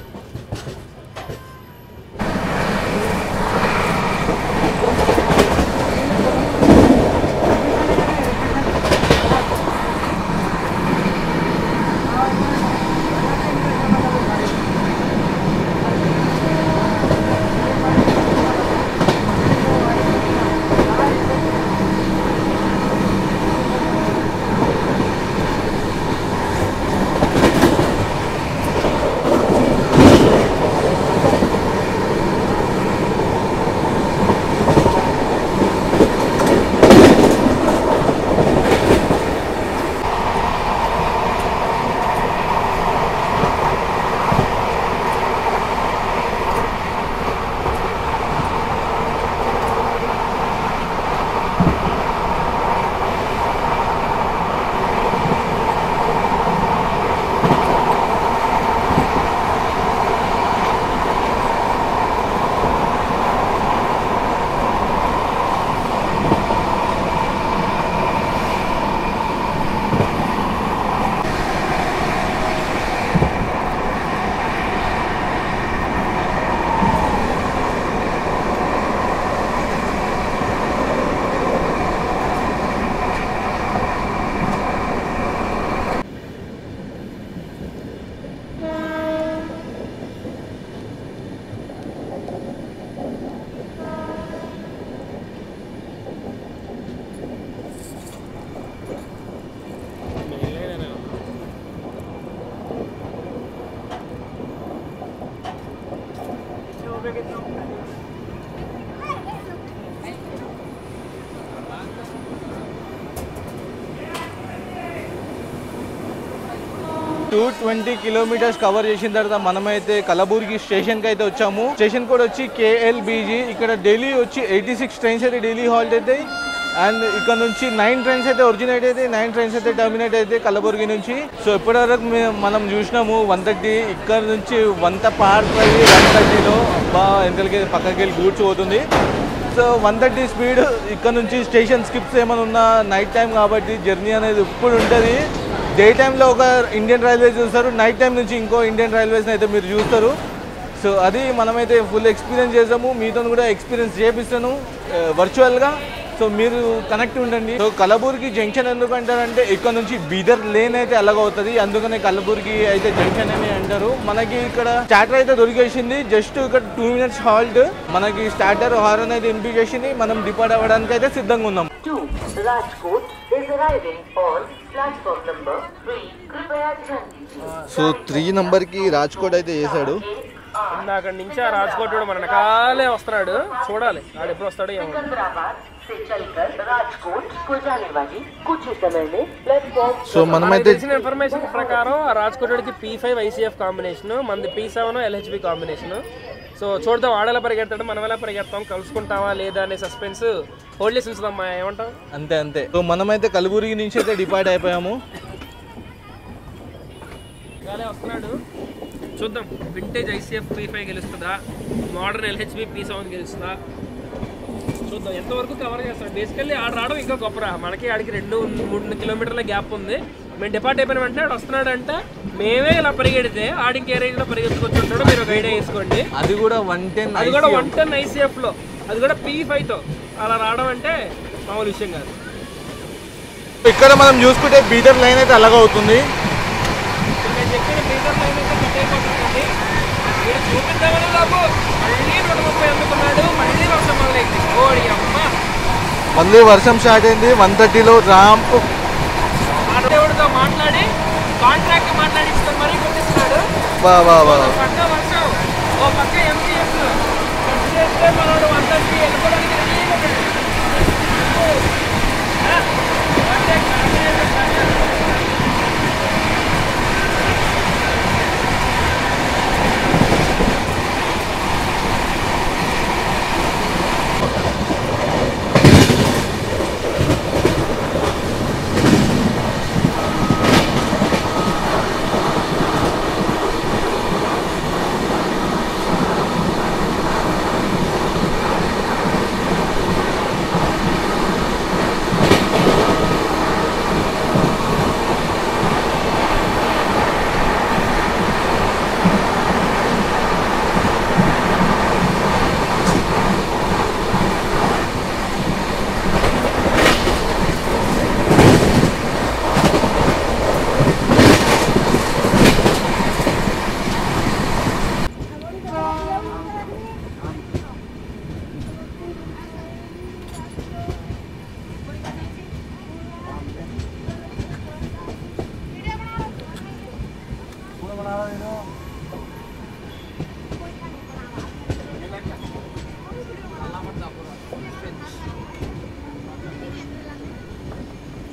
A: టూ 20 కిలోమీటర్స్ కవర్ చేసిన తర్వాత మనమైతే కలబుర్గి స్టేషన్కి అయితే వచ్చాము. స్టేషన్ కోడ్ వచ్చి KLBG. ఇక్కడ డైలీ వచ్చి 86 ట్రైన్స్ అయితే డైలీ హాల్ట్ అవుతాయి. అండ్ ఇక్కడ నుంచి 9 ట్రైన్స్ అయితే ఒరిజినేట్ అయితే 9 ట్రైన్స్ అయితే టర్మినేట్ అయితే కలబుర్గి నుంచి. సో ఇప్పటివరకు మనం చూసినాము 130, ఇక్కడ నుంచి 100 పార్ 130లో వెనకలకి పక్కకి వెళ్ళి గూడ్స్ పోతుంది. So 130 speed. ఇక్కడ నుంచి స్టేషన్ స్కిప్స్ ఏమైనా ఉన్నా నైట్ టైం కాబట్టి జర్నీ అనేది ఇప్పుడు ఉంటుంది. డే టైంలో ఒక ఇండియన్ రైల్వేస్ చూస్తారు, నైట్ టైం నుంచి ఇంకో ఇండియన్ రైల్వేస్ని అయితే మీరు చూస్తారు. సో అది మనమైతే ఫుల్ ఎక్స్పీరియన్స్ చేసాము, మీతో కూడా ఎక్స్పీరియన్స్ చేపిస్తాను వర్చువల్గా. సో మీరు కనెక్ట్ ఉండండి. సో కలబుర్గి జంక్షన్ ఎందుకు అంటారంటే ఇక్కడ నుంచి బీదర్ లేన్ అయితే అలాగవుతుంది, అందుకనే కలబుర్గి అయితే జంక్షన్ అని అంటారు. మనకి ఇక్కడ స్టార్టర్ అయితే దొరికేసింది, జస్ట్ ఇక్కడ 2 minutes హాల్ట్. మనకి స్టార్టర్ హారన్ అయితే వినిపించేసింది, మనం డిపార్ట్ అవ్వడానికి అయితే సిద్ధంగా ఉన్నాం. సో 3 నెంబర్కి రాజ్కోట్ అయితే చేశాడు.
B: అక్కడి నుంచి ఆ రాజ్కోట్ మన వెనకాలే వస్తున్నాడు, చూడాలి ఆడు ఎప్పుడు వస్తాడో ఏమో.
A: సో మనమైతే
B: తెలిసిన ఇన్ఫర్మేషన్ ప్రకారం ఆ రాజ్కోట్ P5 ICF కాంబినేషన్, మనది P7 LHB కాంబినేషన్. సో చూద్దాం ఆడేలా పరిగెత్తాడు, మనం ఎలా పరిగెత్తాం, కలుసుకుంటావా లేదా అనే సస్పెన్స్ హోల్డ్ చేసి ఉంచుదాం. ఏమంటాం?
A: అంతే అంతే. సో మనమైతే కలబుర్గి నుంచి అయితే డిపార్ట్ అయిపోయాము.
B: వస్తున్నాడు, చూద్దాం. వింటేజ్ ICF P5 గెలుస్తుందా, మోడర్న్ LHB P7 గెలుస్తుందా చూద్దాం. ఎంతవరకు కవర్ చేస్తాడు. బేసికల్లీ ఆడ రావడం ఇంకా గొప్పరా, మనకి ఆడికి 2-3 కిలోమీటర్ల గ్యాప్ ఉంది. మేము డిపార్ట్ అయిపోయిన వెంటనే ఆడు వస్తున్నాడు అంటే మేమే ఇలా పరిగెడితే ఆడికి ఏ రేంజ్లో పరిగెత్తుకొచ్చి ఉంటాడో మీరు ఒక ఐడియా వేసుకోండి.
A: అది కూడా 110,
B: అది కూడా 110 ICFలో, అది కూడా P5తో అలా రావడం అంటే మామూలు విషయం కాదు.
A: ఇక్కడ మనం చూసుకుంటే బీదర్ లైన్ అయితే అలాగ అవుతుంది.
B: నేను చెప్పిన బీదర్ లైన్ అయితే కట్ అయిపోతుందండి. మీరు చూపిద్దామని నాకు మళ్ళీ 130 అందుకున్నాడు, మళ్ళీ వర్షం మొదలైంది. ఓడి అమ్మ,
A: మళ్ళీ వర్షం స్టార్ట్ అయింది. 130లో ర్యాంప్
B: దేవుడితో మాట్లాడి కాంట్రాక్ట్ మాట్లాడించుకొని మరీ కొట్టిస్తున్నాడు. పక్క వర్షం, ఓ పక్క MTS చేస్తే మనోడు 130 వెళ్ళిపోవడానికి రెడీగా ఉన్నాడు.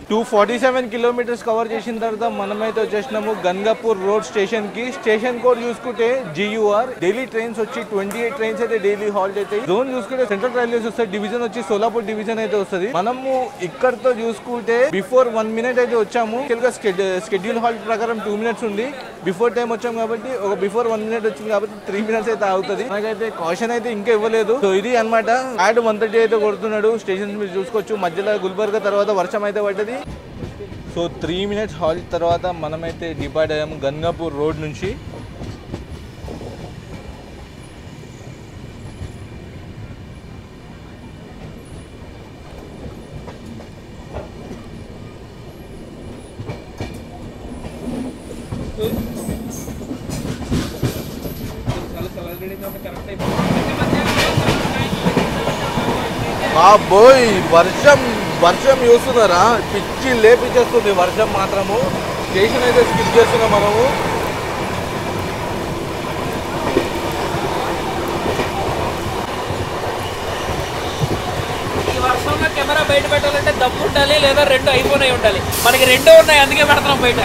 A: టూ 47 కిలోమీటర్స్ కవర్ చేసిన తర్వాత మనమైతే వచ్చేసినాము గంగాపూర్ రోడ్ స్టేషన్ కి. స్టేషన్ కోడ్ చూసుకుంటే GUR. డైలీ ట్రైన్స్ వచ్చి 28 ట్రైన్స్ అయితే డైలీ హాల్ట్ అవుతాయి. జోన్ చూసుకుంటే సెంట్రల్ రైల్వేస్ వస్తాయి. డివిజన్ వచ్చి సోలాపూర్ డివిజన్ అయితే వస్తుంది. మనము ఇక్కడతో చూసుకుంటే బిఫోర్ 1 మినిట్ అయితే వచ్చాము. షెడ్యూల్ హాల్ట్ ప్రకారం 2 మినిట్స్ ఉంది. బిఫోర్ టైం వచ్చాము కాబట్టి ఒక బిఫోర్ 1 మినిట్ వచ్చింది కాబట్టి 3 మినిట్స్ అయితే అవుతుంది. నాకైతే కాషన్ అయితే ఇంకా ఇవ్వలేదు. సో ఇది అనమాట. యాడ్ 130 అయితే కొడుతున్నాడు. స్టేషన్ మీరు చూసుకోవచ్చు. మధ్యలో గుల్బర్గా తర్వాత వర్షం అయితే పడ్డది. సో 3 మినిట్స్ హాల్ట్ తర్వాత మనమైతే డిపార్ట్ అయ్యాము గంగాపూర్ రోడ్ నుంచి. బాబోయ్ వర్షం చూస్తున్నారా, పిచ్చి లేపించేస్తుంది వర్షం మాత్రము. స్టేషన్ అయితే స్కిప్ చేస్తున్నాం మనము.
B: ఈ వర్షంలో కెమెరా బయట పెట్టాలంటే దమ్ము ఉండాలి, లేదా 2 అయిపోయి ఉండాలి. మనకి 2 ఉన్నాయి, అందుకే పెడుతున్నాం బయట.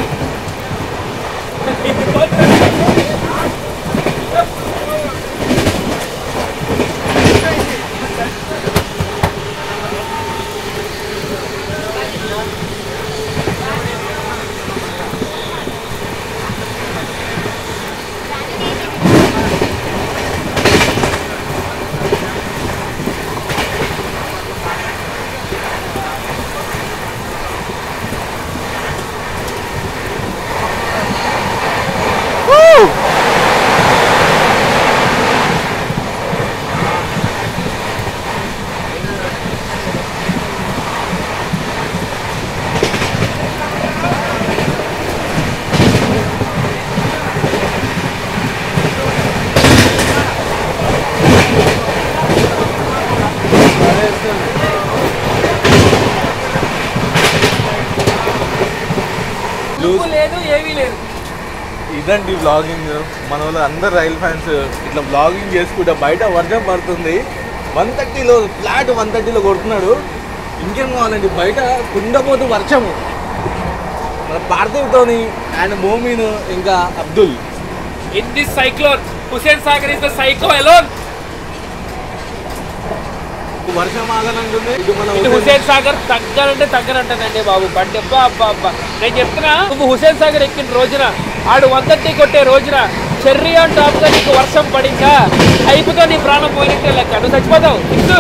B: లేదు, ఏమీ లేదు.
A: ఇదండి వ్లాగింగ్. మన వాళ్ళు అందరు రైల్ ఫ్యాన్స్ ఇట్లా వ్లాగింగ్ చేసుకుంటా. బయట వర్షం పడుతుంది. 130లో ఫ్లాట్ 130లో కొడుతున్నాడు. ఇంకేం కావాలండి, బయట కుండపోతు వర్షము. మన పార్థివ్తోని అండ్ మోమిన్ ఇంకా Abdul.
B: In this cyclone Hussain Sagar is the cyclone.
A: వర్షం ఆగనంటుంది.
B: హుసేన్ సాగర్ తగ్గనంటేనండి బాబు. బండి అబ్బా నేను చెప్తున్నా, నువ్వు హుసేన్ సాగర్ ఎక్కిన రోజున, ఆడు 130 కొట్టే రోజున చెర్రీ ఆన్ టాప్ గా నీకు వర్షం పడిందా, హైపుతో నీ ప్రాణం పోయినట్టే లెక్క. నువ్వు చచ్చిపోతావు. ఇచ్చు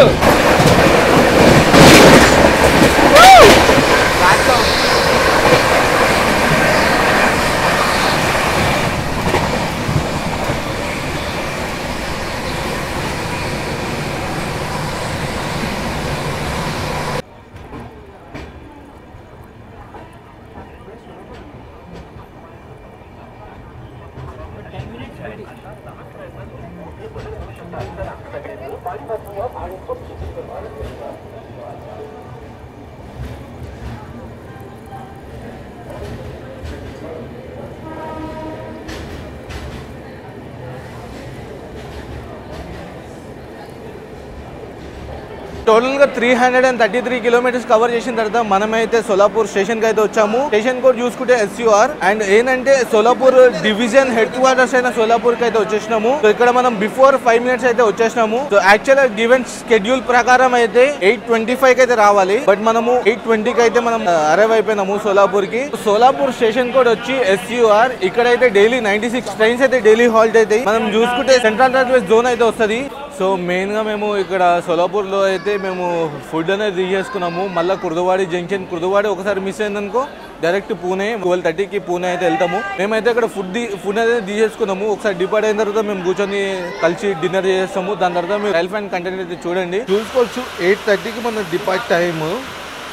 A: టోటల్ గా 333 కిలోమీటర్స్ కవర్ చేసిన తర్వాత మనమైతే సోలాపూర్ స్టేషన్ కి అయితే వచ్చాము. స్టేషన్ కోడ్ చూసుకుంటే SUR. అండ్ ఏంటంటే సోలాపూర్ డివిజన్ హెడ్ క్వార్టర్స్ అయిన సోలాపూర్ కి అయితే వచ్చేసినాము. సో ఇక్కడ మనం బిఫోర్ 5 minutes అయితే వచ్చేసినాము. సో యాక్చువల్ గివెన్ స్కెడ్యూల్ ప్రకారం అయితే 8:25 కి అయితే రావాలి. బట్ మనము 8:20 కి అయితే మనం అరైవ్ అయిపోయినాము సోలాపూర్ కి. సోలాపూర్ స్టేషన్ కోడ్ వచ్చి SUR. ఇక్కడైతే డైలీ 96 ట్రైన్స్ అయితే డైలీ హాల్ట్ అవుతాయి. మనం చూసుకుంటే సెంట్రల్ రైల్వే జోన్ అయితే వస్తుంది. సో మెయిన్ గా మేము ఇక్కడ సోలాపూర్ లో అయితే మేము ఫుడ్ అనేది తీసేసుకున్నాము. మళ్ళీ కుర్దువాడి జంక్షన్, కుర్దువాడి ఒకసారి మిస్ అయిందనుకో డైరెక్ట్ పూణే 12:30కి పూణే అయితే వెళ్తాము. మేమైతే ఇక్కడ ఫుడ్ అయితే తీసేసుకున్నాము. ఒకసారి డిపార్ట్ అయిన తర్వాత మేము కూర్చొని కలిసి డిన్నర్ చేస్తాము. దాని తర్వాత మీరు రైల్ ఫ్యాన్ కంటెంట్ అయితే చూడండి. చూసుకోవచ్చు 8:30కి మన డిపార్ట్ టైమ్.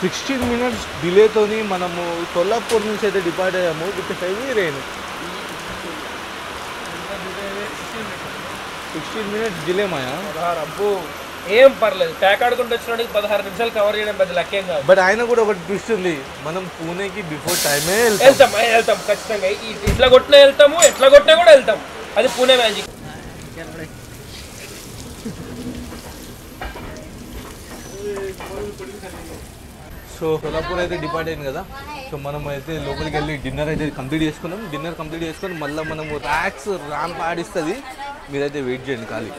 A: 16 minutes డిలేతోని మనము సోలాపూర్ నుంచి అయితే డిపార్ట్ అయ్యాము with heavy rain. 16 minutes delay మాయా.
B: అబ్బో ఏం పర్లేదు, ప్యాక్ ఆడుకుంటూ వచ్చినోడికి 16 నిమిషాలు కవర్ చేయడం పెద్ద లక్ష్యం కాదు.
A: బట్ ఆయన కూడా ఒకటి ట్విస్ట్ ఉంది, మనం పూణేకి బిఫోర్ టైమే
B: వెళ్తాం ఖచ్చితంగా. ఇట్లా కొట్టినా వెళ్తాము, ఎట్లా కొట్టినా కూడా వెళ్తాం. అది పూణే మ్యాజిక్.
A: సో సోలాపూర్ అయితే డిపార్ట్ అయింది కదా. సో మనం అయితే లోపలికి వెళ్ళి డిన్నర్ అయితే కంప్లీట్ చేసుకున్నాం. డిన్నర్ కంప్లీట్ చేసుకొని మళ్ళీ మనము ర్యాంప్ ఆడిస్తుంది. మీరైతే వెయిట్ చేయండి ఖాళీ.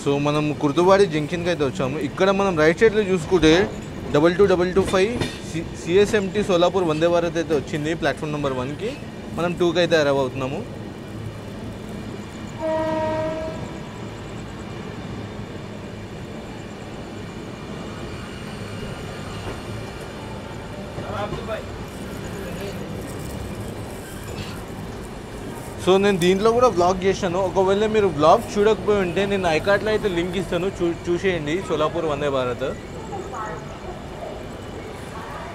A: సో మనం కుర్దువాడి జంక్షన్కి అయితే వచ్చాము. ఇక్కడ మనం రైట్ సైడ్లో చూసుకుంటే 2225 CSMT సోలాపూర్ వందే భారత్ అయితే వచ్చింది ప్లాట్ఫామ్ నెంబర్ 1కి. మనం 2కి అయితే అరైవ్ అవుతున్నాము. సో నేను దీంట్లో కూడా వ్లాగ్ చేశాను. ఒకవేళ మీరు వ్లాగ్ చూడకపోయి ఉంటే నేను ఐకార్ట్లో అయితే లింక్ ఇస్తాను, చూసేయండి సోలాపూర్ వందే భారత్.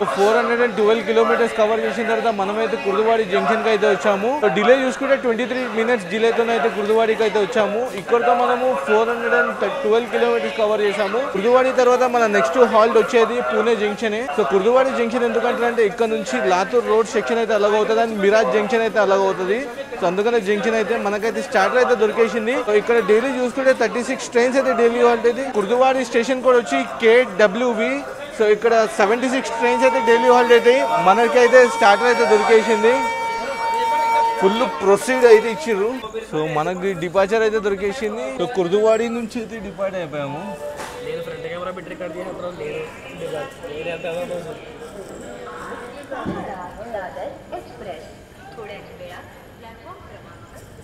A: 412 కిలోమీటర్స్ కవర్ చేసిన తర్వాత మనమైతే కుర్దువాడి జంక్షన్ కి అయితే వచ్చాము. డిలే చూసుకుంటే 23 మినిట్స్ డిలేతో అయితే కుర్దువాడికి అయితే వచ్చాము. ఇక్కడతో మనము 412 కిలోమీటర్స్ కవర్ చేసాము. కుర్దువాడి తర్వాత మన నెక్స్ట్ హాల్ట్ వచ్చేది పూణే జంక్షన్. సో కుర్దువాడి జంక్షన్ ఎందుకంటే ఇక్కడ నుంచి లాతూర్ రోడ్ సెక్షన్ అయితే అలాగ అవుతుంది అండ్ మిరాజ్ జంక్షన్ అయితే అలాగ అవుతుంది. సో అందుకనే జంక్షన్ అయితే మనకైతే స్టార్టర్ అయితే దొరికేసింది. సో ఇక్కడ డైలీ చూసుకుంటే 36 ట్రైన్స్ అయితే డైలీ ఉంటుంది. కుర్దువాడి స్టేషన్ కూడా వచ్చి KWV. సో ఇక్కడ 76 ట్రైన్స్ అయితే డైలీ హాల్ట్ అవుతాయి. మనకైతే స్టార్టర్ అయితే దొరికేసింది. ఫుల్ ప్రొసీడ్ అయితే ఇచ్చిర్రు. సో మనకి డిపార్చర్ అయితే దొరికేసింది. సో కుర్దువాడి నుంచి అయితే డిపార్ట్ అయిపోయాము.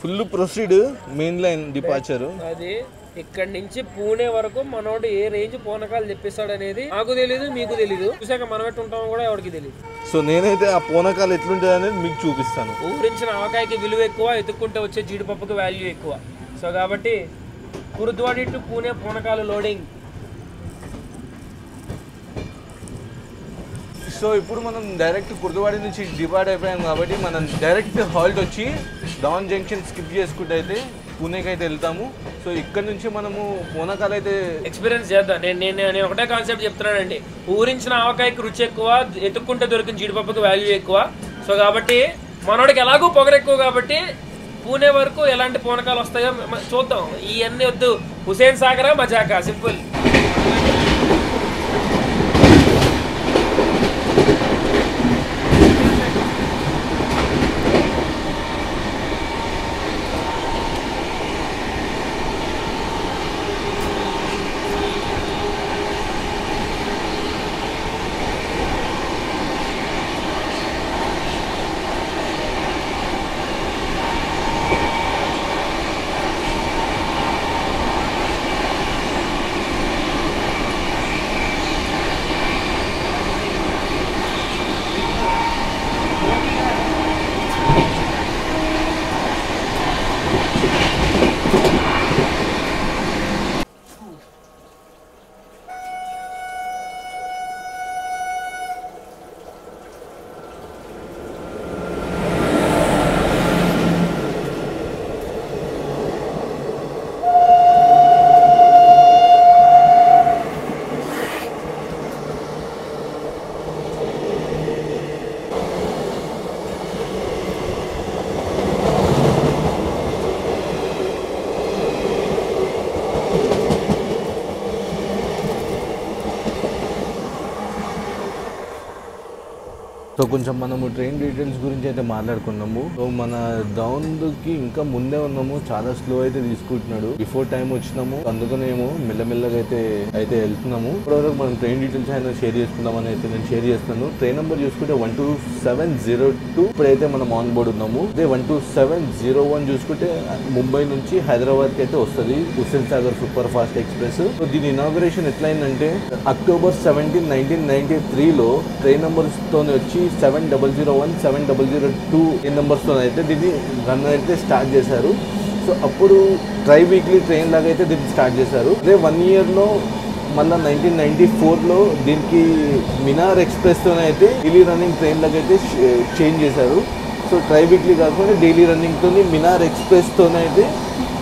A: Full proceed main line departure.
B: అది ఇక్కడ నుంచి పూణే వరకు మనోడు ఏ రేంజ్ పూనకాలు తెప్పిస్తాడు అనేది నాకు తెలీదు, మీకు తెలీదు. చూసాక మనం ఎట్టు ఉంటామో కూడా ఎవరికి తెలియదు.
A: సో నేనైతే ఆ పూనకాలు ఎట్లుంటుంది అనేది మీకు చూపిస్తాను.
B: ఊరించిన ఆవకాయకి విలువ ఎక్కువ, ఎత్తుక్కుంటే వచ్చే జీడిపప్పుకి వాల్యూ ఎక్కువ. సో కాబట్టి కుర్దువాడి టు పూణే పూనకాలు లోడింగ్.
A: సో ఇప్పుడు మనం డైరెక్ట్ కుర్దువాడి నుంచి డిపార్ట్ అయిపోయాం కాబట్టి మనం డైరెక్ట్ హాల్ట్ వచ్చి డౌన్ జంక్షన్ స్కిప్ చేసుకుంటే అయితే పూణేకి అయితే వెళ్తాము. సో ఇక్కడ నుంచి మనము పూనకాలు అయితే
B: ఎక్స్పీరియన్స్ చేద్దాం. నేను ఒకటే కాన్సెప్ట్ చెప్తున్నానండి, ఊరించిన ఆవకాయకి రుచి ఎక్కువ, ఎత్తుక్కుంటే దొరికిన జీడిపప్పుకి వాల్యూ ఎక్కువ. సో కాబట్టి మనోడికి ఎలాగో పొగరు ఎక్కువ కాబట్టి పూణే వరకు ఎలాంటి పూనకాలు వస్తాయో చూద్దాం. ఇవన్నీ వద్దు, హుసేన్ సాగరా మజాకా, సింపుల్.
A: సో కొంచెం మనము ట్రైన్ డీటెయిల్స్ గురించి అయితే మాట్లాడుకున్నాము. సో మన డౌన్కి ఇంకా ముందే ఉన్నాము, చాలా స్లో అయితే తీసుకుంటున్నాడు. బిఫోర్ టైం వచ్చినాము, అందుకనేమో మెల్లమెల్లగా అయితే వెళ్తున్నాము. ఇప్పటివరకు మనం ట్రైన్ డీటెయిల్స్ అయినా షేర్ చేసుకుందామని అయితే నేను షేర్ చేస్తాను. ట్రైన్ నెంబర్ చూసుకుంటే 12702. ఇప్పుడైతే మనం ఆన్ బోర్డ్ ఉన్నాము. అదే 12701 చూసుకుంటే ముంబై నుంచి హైదరాబాద్కి అయితే వస్తుంది, Hussain Sagar super fast express. So దీని ఇనాగరేషన్ ఎట్లయిందంటే అక్టోబర్ 17, 1993లో ట్రైన్ నెంబర్స్ తోనే వచ్చి 7001, 7002 ఈ నెంబర్స్తో అయితే దీన్ని రన్ అయితే స్టార్ట్ చేశారు. సో అప్పుడు ట్రై వీక్లీ ట్రైన్ లాగా అయితే దీన్ని స్టార్ట్ చేశారు. అదే 1 ఇయర్లో మళ్ళీ 1994లో దీనికి మినార్ ఎక్స్ప్రెస్తోనే అయితే డైలీ రన్నింగ్ ట్రైన్ లాగా అయితే చేంజ్ చేశారు. సో ట్రై వీక్లీ కాకుండా డైలీ రన్నింగ్తో మినార్ ఎక్స్ప్రెస్తోనే అయితే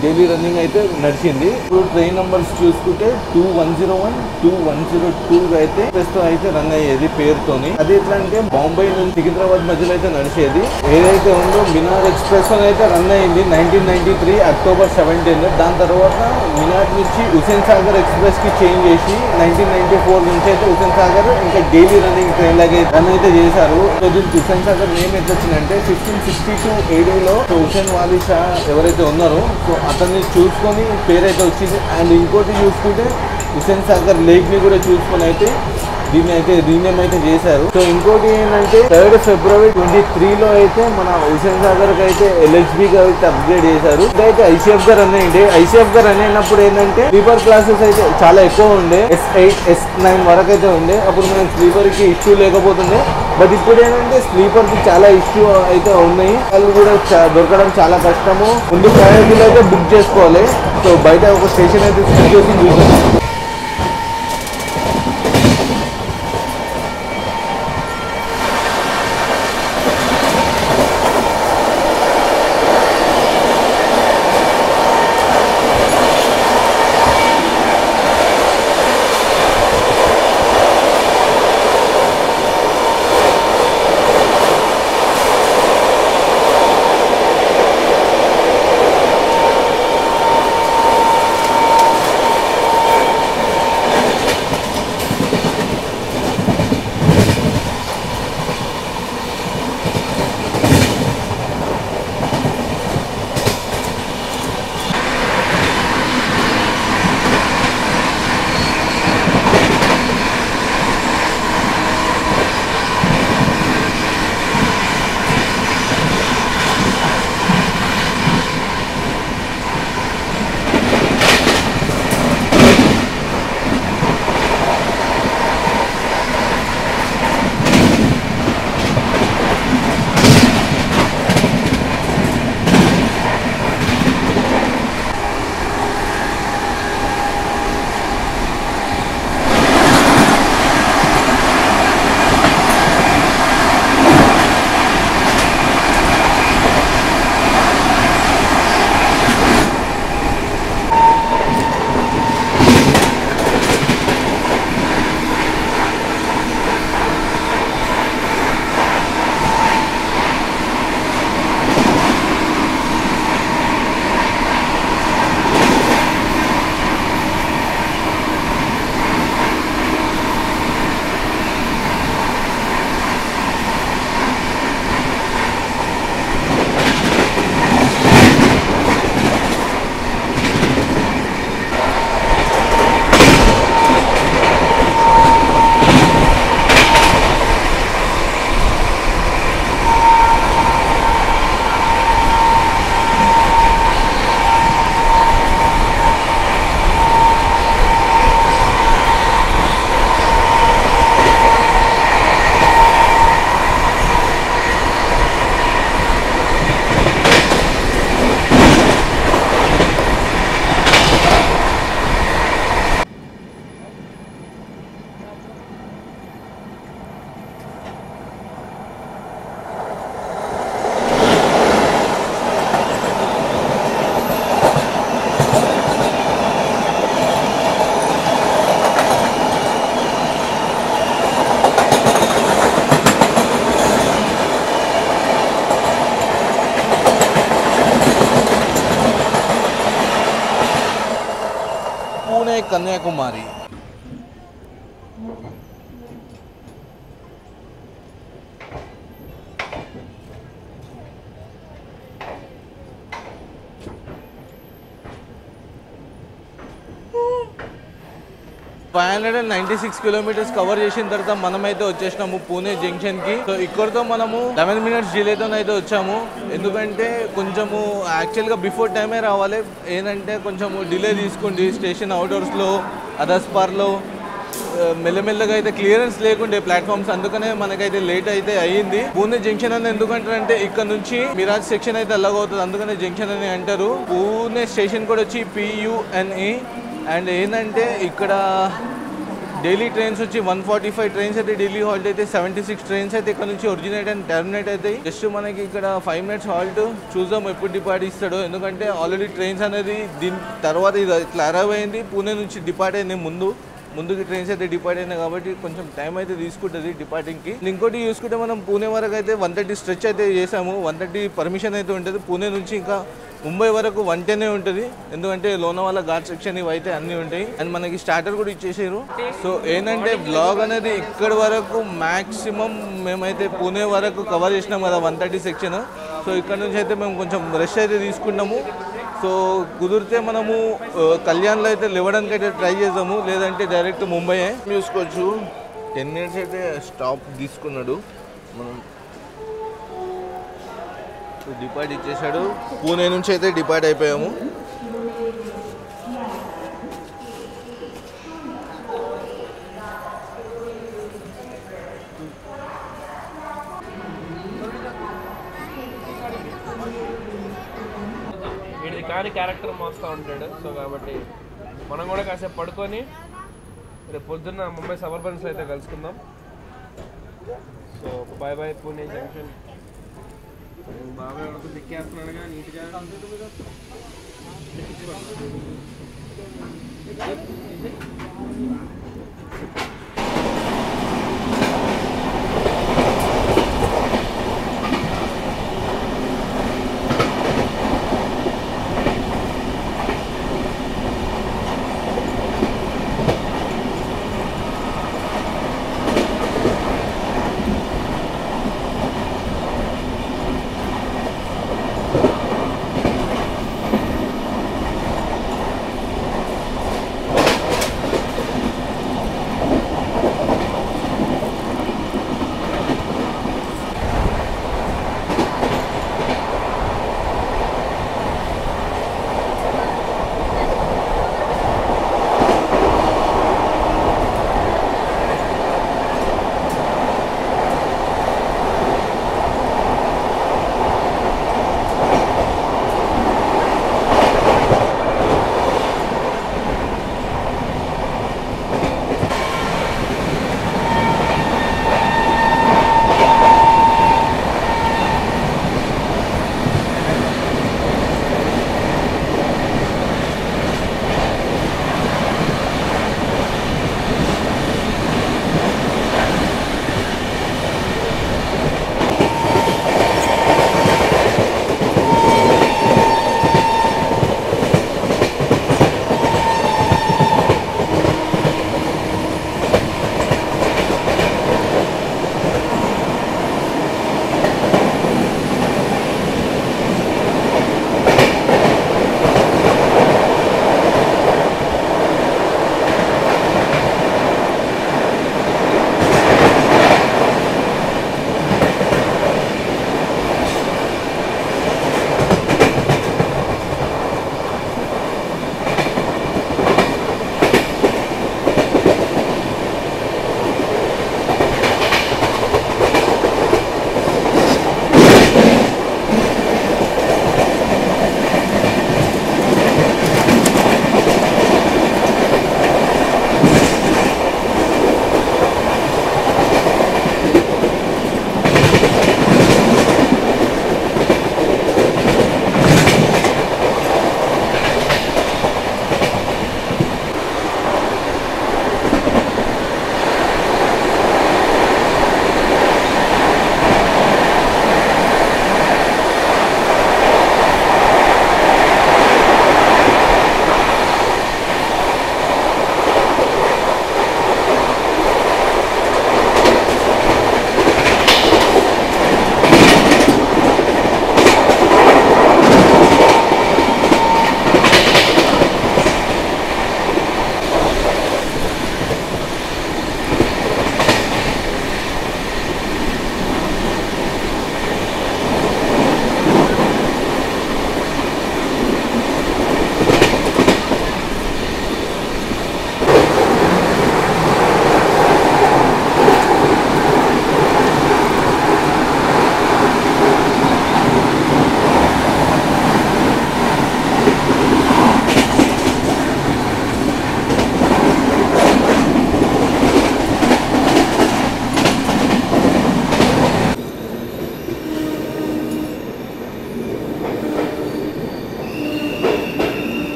A: డైలీ రన్నింగ్ అయితే నడిచింది. ఇప్పుడు ట్రైన్ నెంబర్స్ చూసుకుంటే 2101, 2102 అయితే ఎక్స్ప్రెస్తో అయితే రన్ అయ్యేది పేరుతోని. అది ఎట్లా అంటే బాంబే నుంచి సికింద్రాబాద్ మధ్యలో అయితే నడిచేది. ఏదైతే ఉందో మినార్ ఎక్స్ప్రెస్ అయితే రన్ అయింది 1993 అక్టోబర్ 17. దాని తర్వాత మినార్ నుంచి హుస్సేన్ సాగర్ ఎక్స్ప్రెస్ కి చేంజ్ చేసి 1994 నుంచి అయితే హుస్సేన్ సాగర్ ఇంకా డైలీ రన్నింగ్ ట్రైన్ లాగా రన్ అయితే చేశారు. సో దీనికి హుస్సేన్ సాగర్ నేమ్ ఎట్లా వచ్చిందంటే 1562 ADలో హుస్సేన్ వాలి షా ఎవరైతే ఉన్నారో సో అతన్ని చూసుకొని పేరైతే వచ్చింది. అండ్ ఇంకోటి చూసుకుంటే హుస్సేన్ సాగర్ లేక్ ని కూడా చూసుకొని అయితే దీన్ని అయితే రీనేమ్ అయితే చేశారు. సో ఇంకోటి ఏంటంటే 3rd February 2023లో అయితే మన హుస్సేన్ సాగర్ కి అయితే LHB అయితే అప్గ్రేడ్ చేశారు. ఇదైతే ICF గా రన్ అయ్యింది. ICF గా రన్ అయినప్పుడు ఏంటంటే స్లీపర్ క్లాసెస్ అయితే చాలా ఎక్కువ ఉండే, S8, S9 వరకు అయితే ఉండే. అప్పుడు మనం స్లీపర్ కి ఇష్యూ లేకపోతుండే. బట్ ఇప్పుడు ఏంటంటే స్లీపర్ కి చాలా ఇష్యూ అయితే ఉన్నాయి. వాళ్ళు కూడా దొరకడం చాలా కష్టము. ముందు ప్రయారిటీలో అయితే బుక్ చేసుకోవాలి. సో బయట ఒక స్టేషన్ అయితే సిచ్యువేషన్ చూసాం. కన్యాకుమారి. $596 కిలోమీటర్స్ కవర్ చేసిన తర్వాత మనమైతే వచ్చేసినాము పూణే జంక్షన్ కి. సో ఇక్కడతో మనము 11 మినిట్స్ డిలేతో అయితే వచ్చాము. ఎందుకంటే కొంచెము యాక్చువల్ గా బిఫోర్ టైమే రావాలి, ఏంటంటే కొంచెము డిలే తీసుకుంది స్టేషన్ అవుట్డోర్స్ లో, అదర్స్ పార్ లో మెల్లమెల్లగా అయితే క్లియరెన్స్ లేకుండే ప్లాట్ఫామ్స్, అందుకనే మనకైతే లేట్ అయితే అయ్యింది. పూణే జంక్షన్ అని ఎందుకంటారంటే ఇక్కడ నుంచి మిరాజ్ సెక్షన్ అయితే అలాగవుతుంది, అందుకనే జంక్షన్ అని అంటారు. పూణే స్టేషన్ కూడా వచ్చి PUNE. అండ్ ఏంటంటే ఇక్కడ డైలీ ట్రైన్స్ వచ్చి 145 ట్రైన్స్ అయితే ఢిల్లీ హాల్ట్ అయితే 76 ట్రైన్స్ అయితే ఇక్కడ నుంచి ఒరిజినేట్ అండ్ టర్మినేట్ అవుతాయి. జస్ట్ మనకి ఇక్కడ 5 మినిట్స్ హాల్ట్, చూద్దాం ఎప్పుడు డిపార్ట్ ఇస్తాడో. ఎందుకంటే ఆల్రెడీ ట్రైన్స్ అనేది దీని తర్వాత ఇది ఇట్లా అరైవ్ అయింది, పూణే నుంచి డిపార్ట్ అయింది. ముందుకి ట్రైన్స్ అయితే డిపార్ట్ అయినాయి కాబట్టి కొంచెం టైం అయితే తీసుకుంటుంది డిపార్టింగ్కి. ఇంకోటి చూసుకుంటే మనం పూణే వరకు అయితే 130 స్ట్రెచ్ అయితే చేసాము. 130 పర్మిషన్ అయితే ఉంటుంది. పూణే నుంచి ఇంకా ముంబై వరకు 110 ఉంటుంది, ఎందుకంటే లోనావాలా ఘాట్ సెక్షన్ ఇవి అయితే అన్నీ ఉంటాయి. అండ్ మనకి స్టార్టర్ కూడా ఇచ్చేసారు. సో ఏంటంటే బ్లాగ్ అనేది ఇక్కడి వరకు మ్యాక్సిమం మేమైతే పూణే వరకు కవర్ చేసినాం కదా 130 సెక్షన్. సో ఇక్కడ నుంచి అయితే మేము కొంచెం రెస్ట్ అయితే తీసుకుంటాము. సో కుదిరితే మనము కళ్యాణ్లో అయితే లేవడానికి అయితే ట్రై చేద్దాము, లేదంటే డైరెక్ట్ ముంబైయే చూసుకోవచ్చు. 10 మినిట్స్ అయితే స్టాప్ తీసుకున్నాడు. మనం డిపార్ట్ ఇచ్చేసాడు. పూణే నుంచి అయితే డిపార్ట్ అయిపోయాము.
B: వీడిది కానీ క్యారెక్టర్ మోస్తూ ఉంటాడు. సో కాబట్టి మనం కూడా కాసేపు పడుకొని రేపు పొద్దున్న ముంబై సబర్బన్స్ అయితే కలుసుకుందాం. So bye bye Pune junction. బాబాయ్ వరకు దిక్కేస్తున్నాడుగా నీట్గా.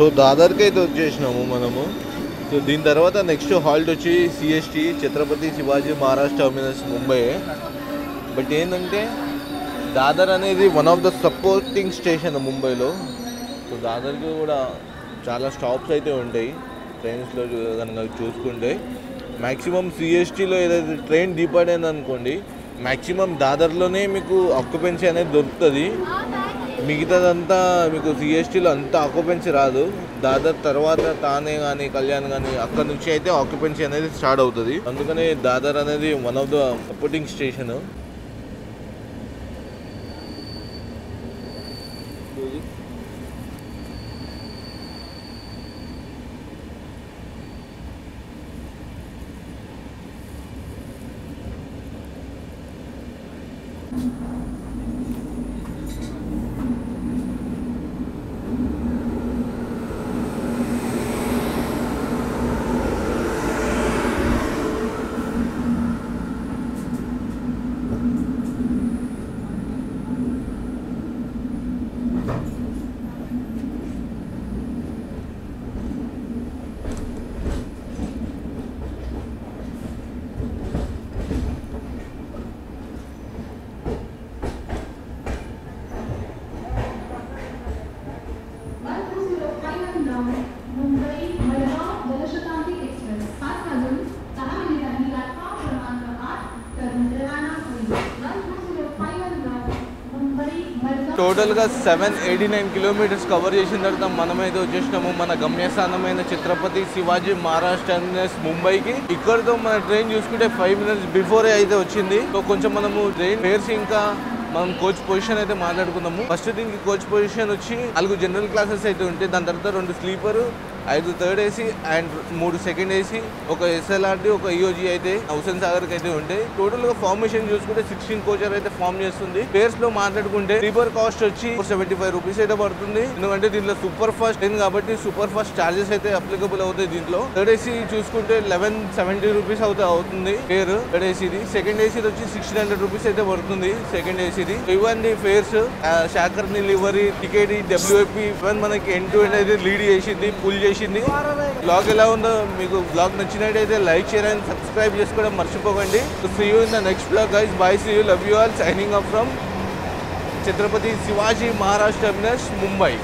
C: సో దాదర్కి అయితే వచ్చేసినాము మనము. సో దీని తర్వాత నెక్స్ట్ హాల్ట్ వచ్చి CST Chhatrapati Shivaji Maharaj terminus Mumbai. But ఏంటంటే దాదర్ అనేది one of the supporting station ముంబైలో. సో దాదర్కి కూడా చాలా స్టాప్స్ అయితే ఉంటాయి ట్రైన్స్లో కనుక చూసుకుంటే. మ్యాక్సిమం సిఎస్టీలో ఏదైతే ట్రైన్ డిపార్ట్ అయింది అనుకోండి, మ్యాక్సిమం దాదర్లోనే మీకు ఆక్యుపెన్సీ అనేది దొరుకుతుంది. మిగతాదంతా మీకు సిఎస్టీలో అంత ఆక్యుపెన్సీ రాదు. దాదర్ తర్వాత తానే కానీ కళ్యాణ్ కానీ అక్కడ నుంచి అయితే ఆక్యుపెన్సీ అనేది స్టార్ట్ అవుతుంది. అందుకని దాదర్ అనేది one of the supporting station. టోటల్గా 789 కిలోమీటర్స్ కవర్ చేసిన తర్వాత మనమైతే వచ్చేసినాము మన గమ్యస్థానమైన ఛత్రపతి శివాజీ మహారాజ్ టర్మినస్ ముంబైకి. ఇక్కడతో మన ట్రైన్ చూసుకుంటే 5 minutes బిఫోరే అయితే వచ్చింది. సో కొంచెం మనము ట్రైన్ ఫేర్స్ ఇంకా మనం కోచ్ పొజిషన్ అయితే మాట్లాడుకుందాము. ఫస్ట్ దీనికి కోచ్ పొజిషన్ వచ్చి 4 జనరల్ క్లాసెస్ అయితే ఉంటాయి. దాని తర్వాత 2 sleeper, 5 third AC and 3 second AC, ఒక ఎస్ఎల్ఆర్టీ, ఒక ఈఓజీ అయితే హుస్సేన్ సాగర్కి అయితే ఉంటాయి. టోటల్ గా ఫార్మేషన్ చూసుకుంటే 16 కోచర్ అయితే ఫార్మ్ చేస్తుంది. ఫేర్స్ లో మాట్లాడుకుంటే స్లీపర్ కాస్ట్ వచ్చి 75 రూపీస్ అయితే పడుతుంది. ఎందుకంటే దీంట్లో సూపర్ ఫాస్ట్ ట్రైన్ కాబట్టి సూపర్ ఫాస్ట్ చార్జెస్ అయితే అప్లికబుల్ అవుతాయి. దీంట్లో థర్డ్ ఏసీ చూసుకుంటే 1170 రూపీస్ అవుతుంది ఫేర్ థర్డ్ ఏసీది. సెకండ్ ఏసీ వచ్చి 1600 రూపీస్ అయితే పడుతుంది సెకండ్ ఏసీది. ఇవన్నీ ఫేర్స్ షాకర్ని లివరీ టికెట్ డబ్ల్యూఐపీ ఇవన్నీ మనకి ఎండ్ టు ఎండ్ అయితే లీడ్ చేసింది, పుల్ చేసింది. బ్లాగ్ ఎలా ఉందో మీకు బ్లాగ్ నచ్చినట్టయితే లైక్, షేర్ అండ్ సబ్స్క్రైబ్ చేసుకోవడం మర్చిపోకండి. See you in the next blog guys. Bye, see you, love you all. Signing off from Chhatrapati Shivaji Maharaj terminus Mumbai.